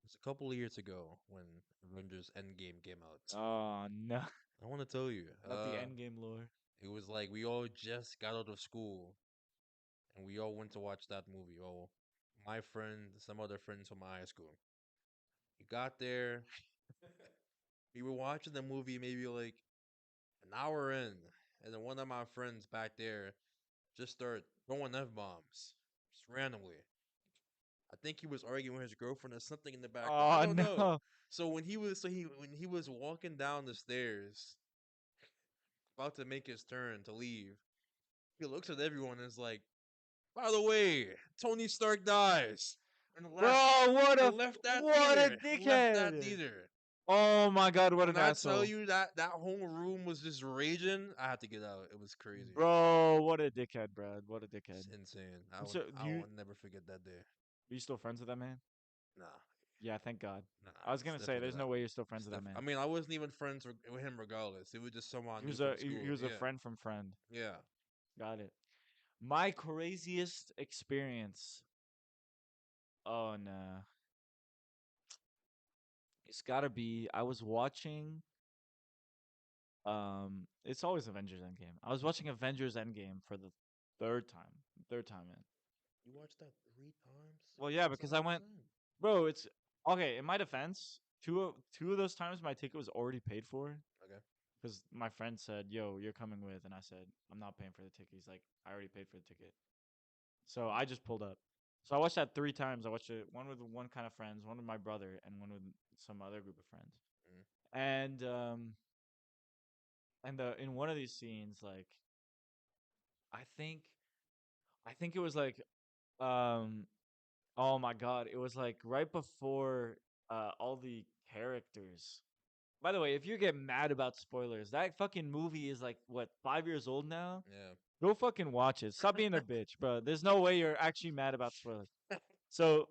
It's a couple of years ago when Avengers Endgame came out. oh no, I want to tell you. not the Endgame lore. It was like we all just got out of school and we all went to watch that movie. Oh, my friend, some other friends from my high school. We got there. We were watching the movie maybe like an hour in, and then one of my friends back there just started throwing F bombs just randomly. I think he was arguing with his girlfriend or something in the background. I Oh don't know. no. So when he was walking down the stairs, about to make his turn to leave, he looks at everyone and is like, "By the way, Tony Stark dies," and left Bro, and left that what a theater. Left that dickhead! theater. Oh my god, what When an I tell asshole! you that that whole room was just raging, I had to get out. It was crazy. Bro, what a dickhead, Brad. What a dickhead. It's insane. So, I will never forget that day. are you still friends with that man? Nah, Yeah, thank God. nah. I was It's gonna say, definitely there's not. no way you're still friends It's with that I man. mean, I wasn't even friends with him regardless. It was just someone I He knew was from he school. was a Yeah, friend from friend. yeah. Got it. My craziest experience. Oh no, it's gotta be. I was watching. It's always Avengers Endgame. I was watching Avengers Endgame for the third time. Third time in. You watched that 3 times? Well, yeah, That's a because I lot, went, son. bro. It's okay. In my defense, two of those times my ticket was already paid for Okay. because my friend said, "Yo, you're coming with," and I said, "I'm not paying for the ticket." He's like, "I already paid for the ticket," so I just pulled up. So I watched that 3 times. I watched it one with one kind of friends, one with my brother, and one with some other group of friends. Mm. And in one of these scenes, like I think I think it was like um oh my god, it was like right before all the characters. By the way, if you get mad about spoilers, that fucking movie is like what 5 years old now. Yeah. Go fucking watch it. Stop being a bitch, bro. There's no way you're actually mad about spoilers. So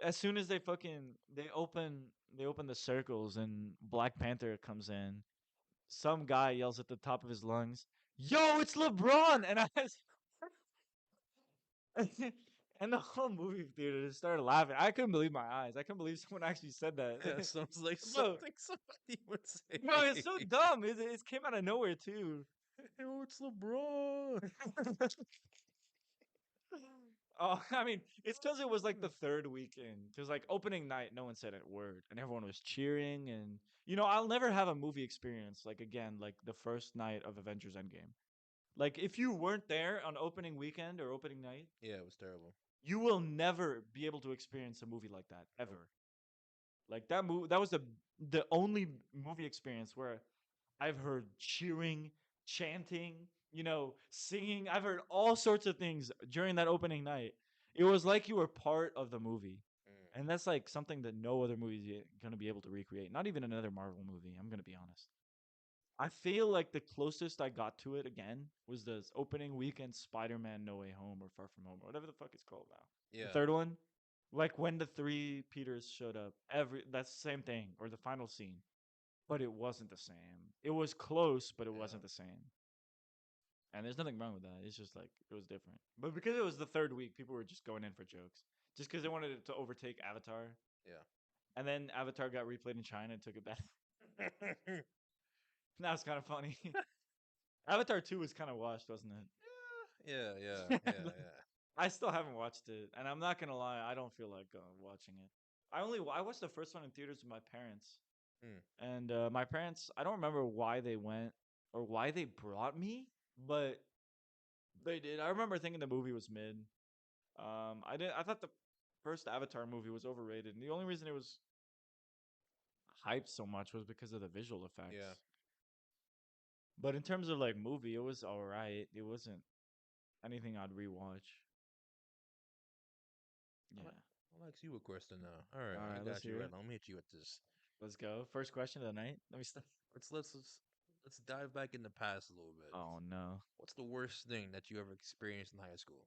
as soon as they open the circles and Black Panther comes in, some guy yells at the top of his lungs, "Yo, it's LeBron!" And I was, and the whole movie theater just started laughing. I couldn't believe my eyes. I couldn't believe someone actually said that. That sounds like bro, something somebody would say. bro, it's so dumb. It came out of nowhere too. Oh, it's LeBron. Oh, I mean, it's because it was like the third weekend. Because like opening night, no one said a word, and everyone was cheering. And I'll never have a movie experience like again, like the first night of Avengers Endgame. Like if you weren't there on opening weekend or opening night, Yeah, it was terrible. you will never be able to experience a movie like that Nope. ever. Like that movie, that was the only movie experience where I've heard cheering, chanting, singing. I've heard all sorts of things during that opening night. It was like you were part of the movie. Mm, And that's like something that no other movie is going to be able to recreate. Not even another Marvel movie, I'm going to be honest. I feel like the closest I got to it again was this opening weekend Spider-Man No Way Home or Far From Home or whatever the fuck it's called now. The yeah. third one, like when the three Peters showed up, that's the same thing, or the final scene, but it wasn't the same. It was close, but it Yeah. wasn't the same. And there's nothing wrong with that. It's just like it was different. But because it was the third week, people were just going in for jokes, just because they wanted it to overtake Avatar. Yeah. And then Avatar got replayed in China and took it back. That was kind of funny. Avatar 2 was kind of washed, wasn't Yeah, yeah, yeah, it? yeah. I still haven't watched it, and I'm not gonna lie, I don't feel like watching it. I watched the first one in theaters with my parents, Mm, and my parents, I don't remember why they went or why they brought me, but they did. I remember thinking the movie was mid. I thought the first Avatar movie was overrated, and the only reason it was hyped so much was because of the visual yeah. effects. But in terms of like movie, it was all right. It wasn't anything I'd rewatch. I'll, Yeah. I'll ask you a question now. All right, All I right, let's got you hear right it. now. Let me hit you with this. Let's go. First question of the night. Let me start. Let's dive back in the past a little bit. Oh no. What's the worst thing that you ever experienced in high school?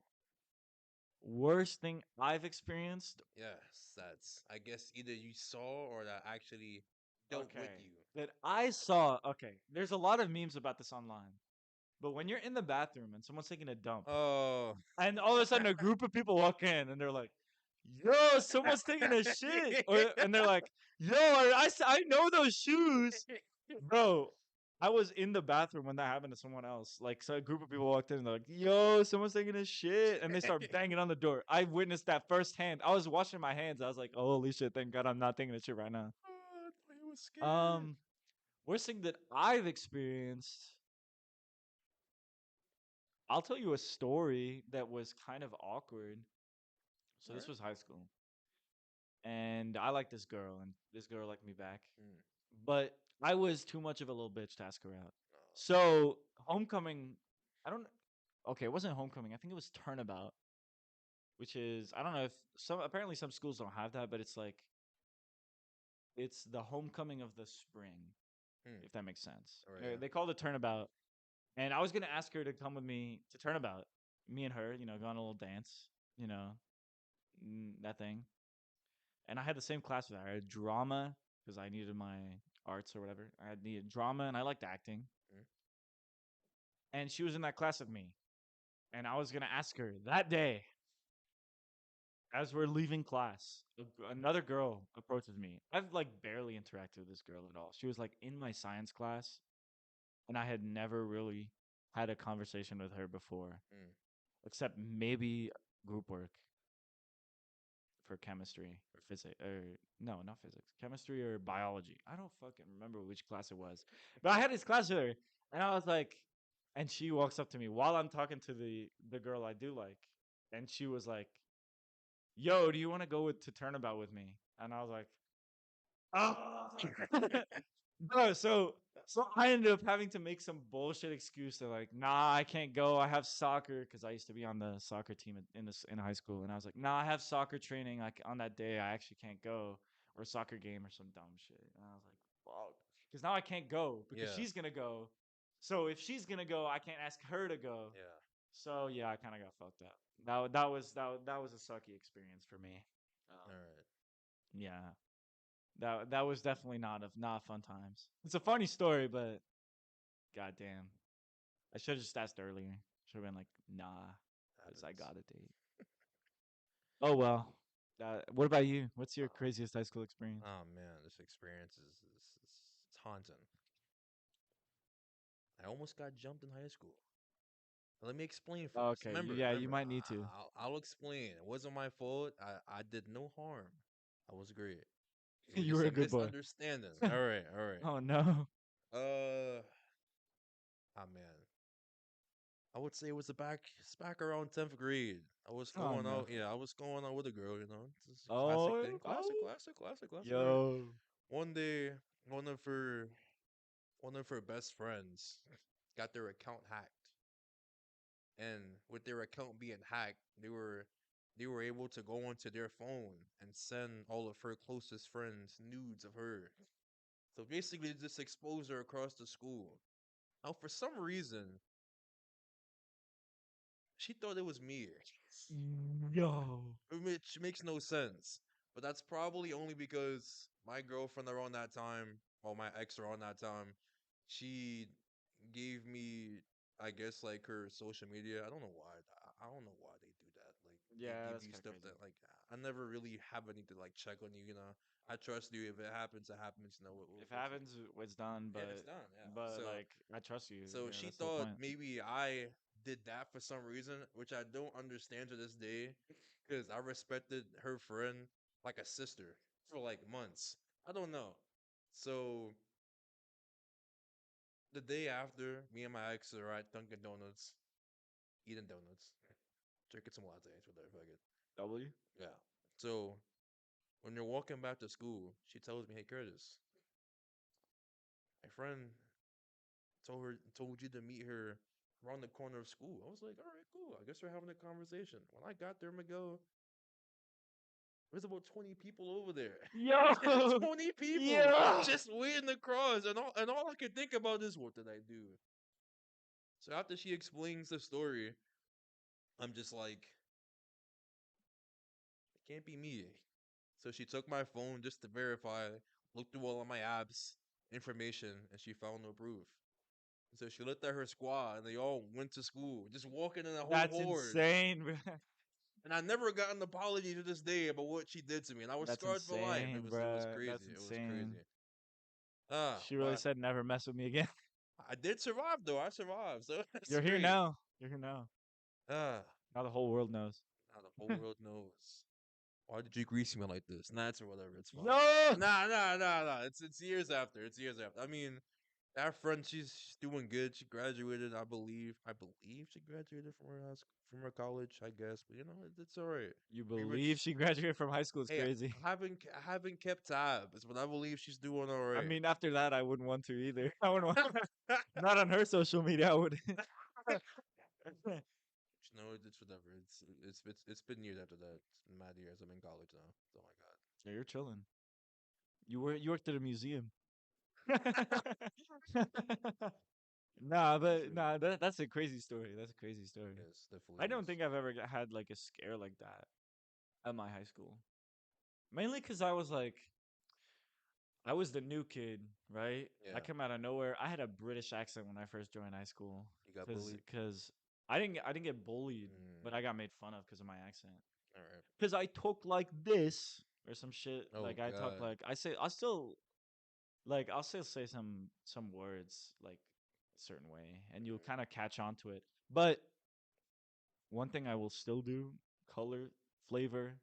Worst thing I've experienced? Yes, that's I guess either you saw or that actually dealt with Okay. you. That I saw. Okay. There's a lot of memes about this online. But when you're in the bathroom and someone's taking a dump, Oh. and all of a sudden a group of people walk in and they're like, "Yo, someone's taking a shit," and they're like, "Yo, I know those shoes." Bro, I was in the bathroom when that happened to someone else. Like, so a group of people walked in and they're like, "Yo, someone's taking a shit," and they start banging on the door. I witnessed that firsthand. I was washing my hands. I was like, "Oh, holy shit! Thank God I'm not taking a shit right now." Oh, I thought you was scared. Um, Worst thing that I've experienced. I'll tell you a story that was kind of awkward. So All this right. was high school, and I liked this girl, and this girl liked me back, Mm. but I was too much of a little bitch to ask her out. Oh. So homecoming, I don't. Okay, it wasn't homecoming. I think it was turnabout, which is I don't know if apparently some schools don't have that, but it's like it's the homecoming of the spring, Mm. if that makes sense. All right. Yeah. They called it turnabout, and I was gonna ask her to come with me to turnabout. Me and her, go on a little dance, that thing. And I had the same class with her. I had drama because I needed my arts or whatever. I had needed drama and I liked acting. Mm. And she was in that class with me. And I was gonna ask her that day as we're leaving class. Another girl approaches me. I've like barely interacted with this girl at all. She was like in my science class, and I had never really had a conversation with her before, Mm. except maybe group work for chemistry or physics or no, not physics, chemistry or biology. I don't fucking remember which class it was, but I had this class with her, and I was like, and she walks up to me while I'm talking to the girl I do like, and she was like, "Yo, do you want to go to turnabout with me?" And I was like, "Oh." Bro, so I ended up having to make some bullshit excuse to like, nah, I can't go. I have soccer because I used to be on the soccer team in high school, and I was like, nah, I have soccer training. Like on that day, I actually can't go, or a soccer game or some dumb shit. And I was like, fuck, because now I can't go because Yeah. she's gonna go. So if she's gonna go, I can't ask her to go. Yeah. So yeah, I kind of got fucked up. That was a sucky experience for me. All Um, right. Yeah, that was definitely not fun times. It's a funny story, but goddamn, I should have just asked earlier. Should have been like, nah, because I Happens. got a date. Oh well. What about you? What's your Uh, craziest high school experience? oh man, this experience is it's haunting. I almost got jumped in high school. Let me explain first. Okay, Remember, yeah, you remember. might need to. I'll explain. It wasn't my fault. I did no harm. I was great. It was You just were a a good boy. misunderstanding. All right, all right. Oh no. Ah man. I would say it was it's back around 10th grade. I was Oh going no. out, yeah, I was going out with a girl, you know. It's a classic Oh, thing. Classic, oh. classic, classic, classic. All right. Yo. One day, one of her one of her best friends got their account hacked. And with their account being hacked, they were able to go onto their phone and send all of her closest friends nudes of her. So basically just expose her across the school. Now for some reason, she thought it was me. Yo. Which makes no sense. But that's probably only because my girlfriend around that time, well, my ex around that time, she gave me, I guess, like her social media. I don't know why. I don't know why they do that. Like they Yeah, give that's you kind of stuff crazy. that like I never really have any to like check on you. You know, I trust you. If it happens, it happens. You know, If it what's it? happens, it's done. Yeah, it's done. Yeah. But like, I trust you. So Yeah, she that's the whole thought point. maybe I did that for some reason, which I don't understand to this day, because I respected her friend like a sister for like months. I don't know. So the day after, me and my ex are at Dunkin' Donuts, eating donuts, drinking some lattes, whatever. Fuck it. W. Yeah. So when you're walking back to school, she tells me, "Hey Curtis, my friend told you to meet her around the corner of school." I was like, "All right, cool. I guess we're having a conversation." When I got there, Miguel, there's about 20 people over there. Yo. 20 people Yeah. just waiting across, and all I could think about is what did I do? So after she explains the story, I'm just like, it can't be me. So she took my phone just to verify, looked through all of my apps, information, and she found no proof. So she looked at her squad, and they all went to school, just walking in a whole That's horde. insane, bro. And I never got an apology to this day about what she did to me, and I was That's scarred for life. insane, It was bro. crazy. That's It was insane. crazy. Ah, She really but said never mess with me again. I did survive though. I survived, so that's You're here great. now. You're here now. Ah, Now the whole world knows. now the whole world knows. Why did you grease me like this? Nah, it's or whatever. It's fine. Yo. Nah. It's years after. It's years after. I mean, that friend, she's doing good. She graduated, I believe. I believe she graduated from from her college. I guess, but you know, it's all right. You Pretty believe much. she graduated from high school is Hey, crazy. I haven't kept tabs, but I believe she's doing all I right. mean, after that, I wouldn't want to either. I wouldn't want. Not on her social media. I would. No, it's whatever. It's been years after that. It's been mad years. I'm in college now. Oh my Yeah, you're chilling. You worked at a museum. god. But True. that's a crazy story. That's a crazy story. Yes, definitely I don't is. think I've ever had like a scare like that at my high school. Mainly because I was the new kid, right? I Yeah. come out of nowhere. I had a British accent when I first joined high school, You got cause bullied. cause I didn't get bullied, Mm, but I got made fun of because of my accent. all right. Cause I talk like this or some shit. Oh Like I talk god. like I'll still say some words like a certain way, and you'll kind of catch on to it. But one thing I will still do: color, flavor,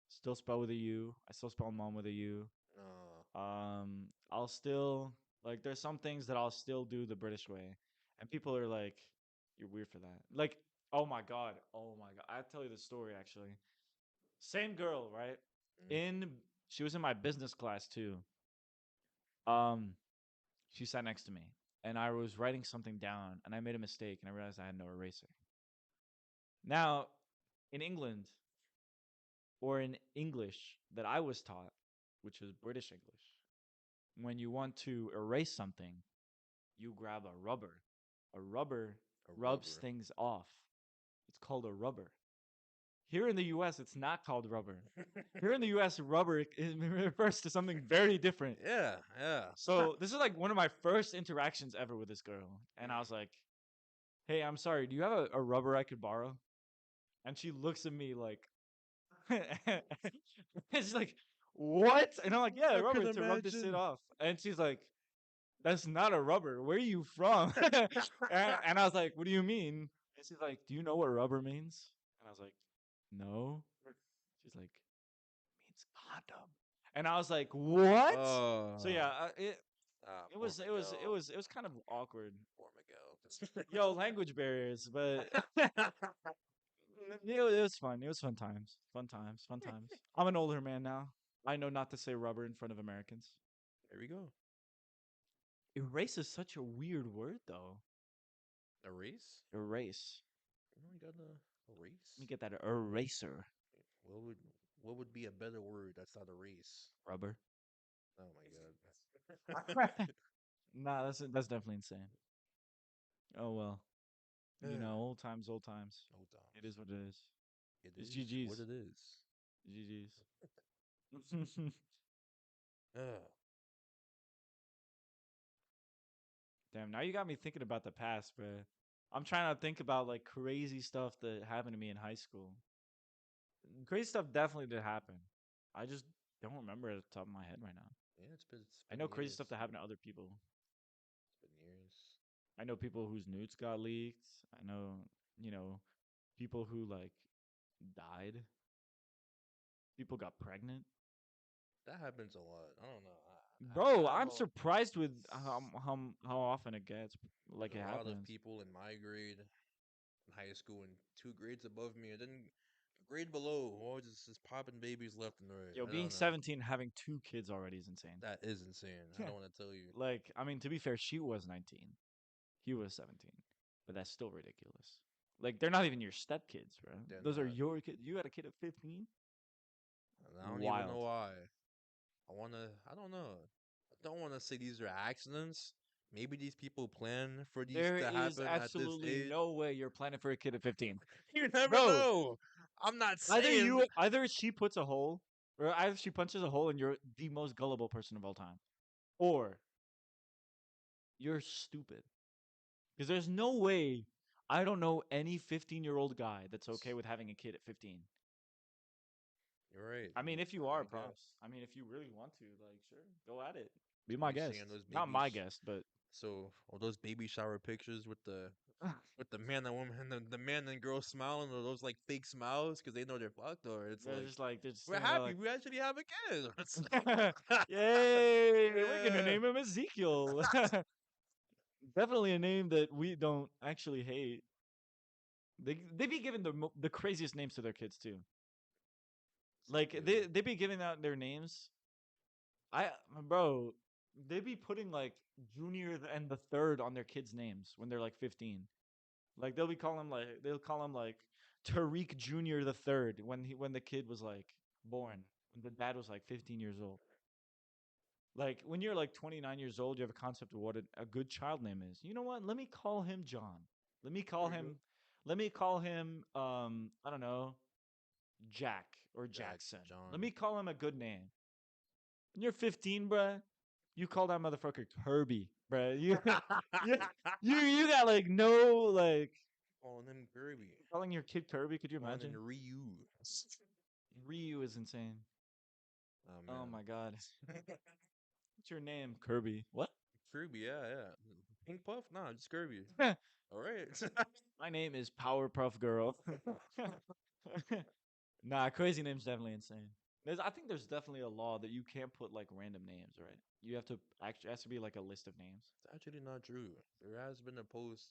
still spell with a U. I still spell mom with a U. I'll still like there's some things that I'll still do the British way, and people are like, "You're weird for that." Like, oh my god, I'll tell you the story actually. Same girl, right? Mm, In She was in my business class too. Um, she sat next to me, and I was writing something down, and I made a mistake, and I realized I had no eraser. Now, in England or in English that I was taught, which is British English, when you want to erase something, you grab a rubber. A rubber a rubs rubber. things off. It's called a rubber. here in the U.S., it's not called rubber. Here in the U.S., rubber refers to something very different. Yeah, yeah. So this is like one of my first interactions ever with this girl, and I was like, "Hey, I'm sorry. Do you have a rubber I could borrow?" And she looks at me like, she's like, "What?" And I'm like, "Yeah, I could rubber to rub this shit imagine. off." And she's like, "That's not a rubber. Where are you from?" And I was like, "What do you mean?" And she's like, "Do you know what rubber means?" And I was like, "No." She's like, "Means condom." And I was like, "What?" So Oh, yeah, it poor was it was it Miguel. was it was kind of awkward. Poor Miguel. Yo, language barriers, but it was fun. It was fun times. Fun times. Fun times. I'm an older man now. I know not to say rubber in front of Americans. There we go. Erase is such a weird word, though. Erase? Erase. You know, you got a Let me race. get that eraser. What would what would be a better word that's not a race? Rubber. Oh my god. Nah, that's definitely insane. Oh well. You know, old times, old times. Old It times. is what it is. It It's is what GG's. it is. GG's. Uh, Damn, now you got me thinking about the past, bro. I'm trying to think about like crazy stuff that happened to me in high school. Crazy stuff definitely did happen. I just don't remember it at the top of my head right now. yeah, it's I been know crazy years. stuff that happened to other people. It's been years. I know people whose newts got leaked. I know, you know, people who like died. People got pregnant. That happens a lot. I don't know. Bro, I've I'm all, surprised with how often it gets there's like it a lot of happens. people in my grade, in high school, and two grades above me, and then a grade below, all just popping babies left and right. Yo, I being don't know. 17 having two kids already is insane. That is insane. I don't want to tell you. Like, I mean, to be fair, she was 19. He was 17. But that's still ridiculous. Like, they're not even your stepkids, bro. They're Those are not. your kids. You got a kid at 15? And I don't even know Wild. why. I don't know. I don't want to say these are accidents. Maybe these people plan for these There to is happen at this absolutely age. no way you're planning for a kid at 15. You never Bro, know. I'm not saying. either she puts a hole, or either she punches a hole and you're the most gullible person of all time, or you're stupid. Because there's no way I don't know any 15-year-old guy that's okay with having a kid at 15. You're right. I mean, if you I are, guess. props. I mean, if you really want to, like, sure, go at it. Be Are my you guest. seeing those Not baby? my guest, but So all those baby shower pictures with the man and woman and the man and girl smiling, or those like fake smiles because they know they're fucked, or it's like they're just we're standing there happy like, we actually have a kid. It's yay, we're gonna yeah. name him Ezekiel. Definitely a name that we don't actually hate. They be giving the craziest names to their kids too. Some Like do. they be giving out their names. I bro, they be putting like junior and the third on their kids' names when they're like 15. Like they'll call him like Tariq Junior the third when the kid was like born. When the dad was like 15 years old. Like when you're like 29 years old, you have a concept of what a good child name is. You know what? Let me call him John. Let me call There you go. him. Let me call him. I don't know, Jack or Jack, Jackson. Let John. me call him a good name. When you're 15, bruh, you call that motherfucker Kirby, bruh. You, you got like no like Calling him Kirby. calling your kid Kirby. Could you Calling him imagine? Ryu. Ryu is insane. Oh Oh man. my god. What's your name? Kirby. What? Kirby, yeah, yeah. Pink Puff? Nah, just Kirby. All right. My name is Powerpuff Girl. Nah, crazy name's definitely insane. I think there's definitely a law that you can't put like random names, right? You have to actually has to be like a list of names. It's actually not true. There has been a post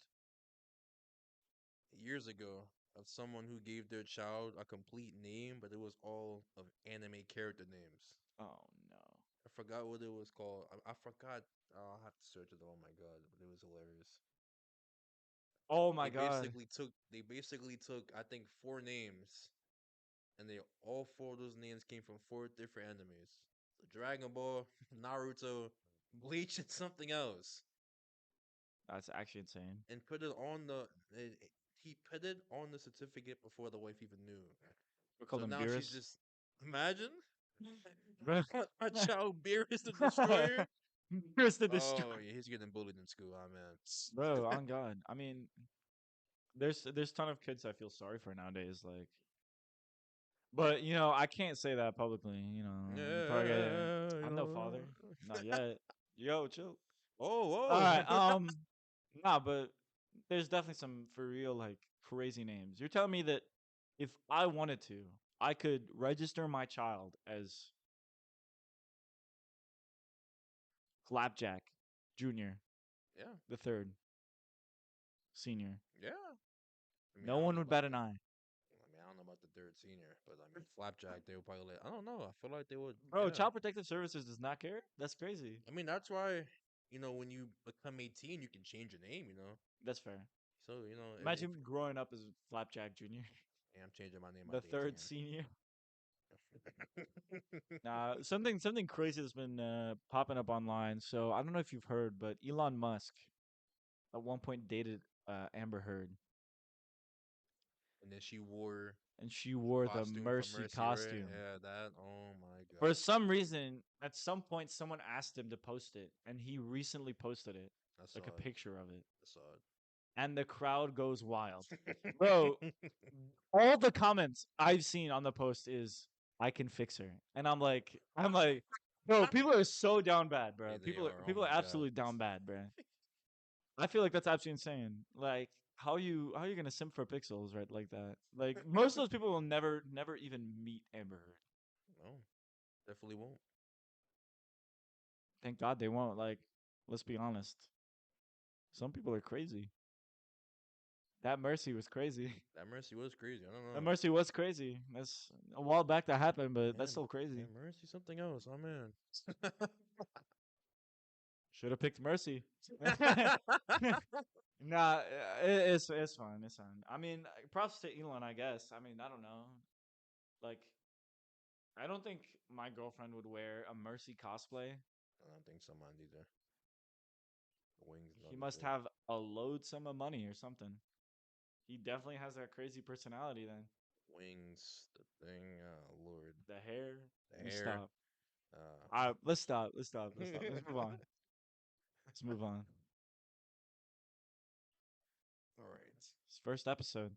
years ago of someone who gave their child a complete name, but it was all of anime character names. Oh no. I forgot what it was called. I forgot. I'll have to search it. Oh my god, but it was hilarious. Oh my god. They basically took I think four names, and they all four of those names came from four different animes: so Dragon Ball, Naruto, Bleach, and something else. That's actually insane. And put it on the he put it on the certificate before the wife even knew. We call So them now she's Beerus. just imagine Bro. a child beer is the destroyer. Beerus the Oh Destroyer. yeah, he's getting bullied in school. Oh Bro, man. on God. I mean, there's ton of kids I feel sorry for nowadays. Like, but I can't say that publicly. Probably Yeah, I'm no father, not yet. Yo, chill. All oh, right. whoa. Nah, but there's definitely some for real like crazy names. You're telling me that if I wanted to, I could register my child as Flapjack Junior, Yeah, the third, senior. yeah. I mean, No I don't one know would about bat the. an eye. I mean, I don't know about the third senior, but I mean, Flapjack, they would probably. I don't know. I feel like they would. Bro, Yeah. Child Protective Services does not care. That's crazy. I mean, that's why when you become 18, you can change your name. That's fair. So if Imagine growing up as Flapjack Junior, yeah, I'm changing my name the after third 18. senior. Something crazy that's been popping up online. So I don't know if you've heard, but Elon Musk at one point dated Amber Heard, And then she wore and she the wore the costume from Mercy Mercy, right? costume. Yeah, that. Oh my For god, some reason, at some point, someone asked him to post it, and he recently posted it, I saw like a it. picture of it, I saw and the crowd goes wild. Bro, it. all the comments I've seen on the post is "I can fix her," and I'm like, bro, people are so down bad, bro. Yeah, they People are are. Oh people are my god. absolutely down bad, bro. I feel like that's absolutely insane. Like, how you gonna simp for pixels, right? Like that. Like most of those people will never even meet Amber Heard. No, definitely won't. Thank God they won't. Like, let's be honest. Some people are crazy. That Mercy was crazy. That Mercy was crazy. I don't That know. Mercy was crazy. That's a while back that happened, but Yeah, that's still yeah, crazy. Mercy something else. Oh man. Should have picked Mercy. Nah, it's fine. It's fine. I mean, props to Elon, I guess. I mean, I don't know. Like, I don't think my girlfriend would wear a Mercy cosplay. I don't think so, mine either. Wings He not must legit. have a load sum of money or something. He definitely has that crazy personality. Then Wings, the thing. Oh Lord, the hair. the Let me hair. stop. Uh, All right, let's stop. Let's stop. Let's stop. Let's move on. Let's move on. All right. It's first episode.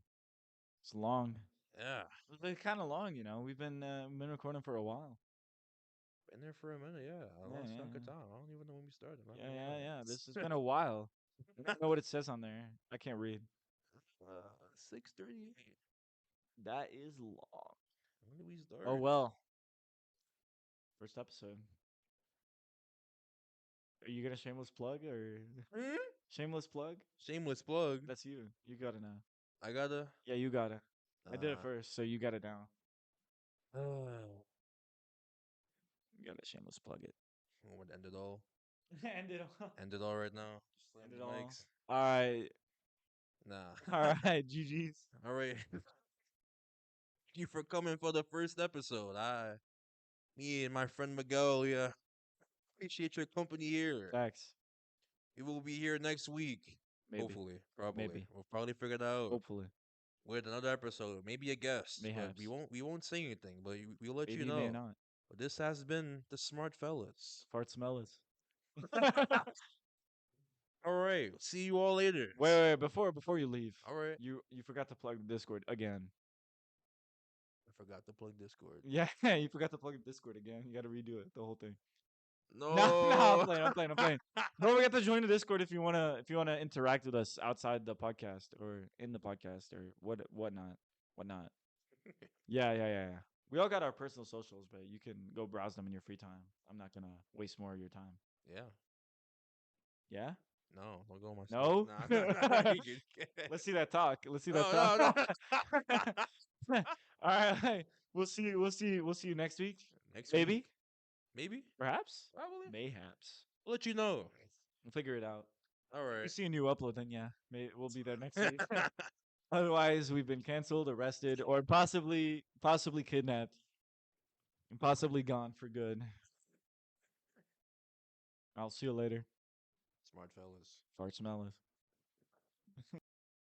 It's long. Yeah, It's been kind of long, been recording for a while. been there for a minute. Yeah, I Yeah, lost yeah, track of yeah. time. I don't even know when we started. Not Yeah, gonna yeah, yeah. This has lie. been a while. I don't know what it says on there. I can't read. 6:38. That is long. When did we Oh start? well. First episode. Are you gonna shameless plug or Hmm? shameless plug? Shameless plug. That's you. You got it now. I gotta. Yeah, you got it. I did it Uh, first, so you got it now. oh, You gotta shameless plug it. would end it all. End it all. End it all right now. Slam End it the all. mics. All right. Nah. All right. GG's. All right. Thank you for coming for the first episode. Me and my friend Miguel, yeah, appreciate your company here. Facts. We will be here next week. Maybe. Hopefully, probably. Maybe. We'll probably figure it out Hopefully. with another episode, maybe a guest, but we Mayhaps. won't we won't say anything, but we'll let you Maybe, may know. not. But this has been the Smart Fellas. Fart Smellas. All right, see you all later. Wait. Before you leave, All right, you forgot to plug the Discord again. I forgot to plug Discord. Yeah, you forgot to plug the Discord again. You got to redo it, the whole thing. No, no, I'm No. playing. I'm playing. I'm playing. Don't forget to join the Discord if you wanna interact with us outside the podcast or in the podcast or whatnot. Yeah. We all got our personal socials, but you can go browse them in your free time. I'm not gonna waste more of your time. Yeah. Yeah? No, don't go on my stuff. No? Nah, nah, you good. Let's see that talk. Let's see that No, talk. no, no. All right. We'll see you next week. Next week, Maybe. maybe, Perhaps. probably. Mayhaps. We'll let you know. We'll figure it out. All If we right. see a new upload, then yeah, we'll be there next week. Otherwise, we've been canceled, arrested, or possibly kidnapped and possibly gone for good. I'll see you later. Smart fellas. Fart Smella.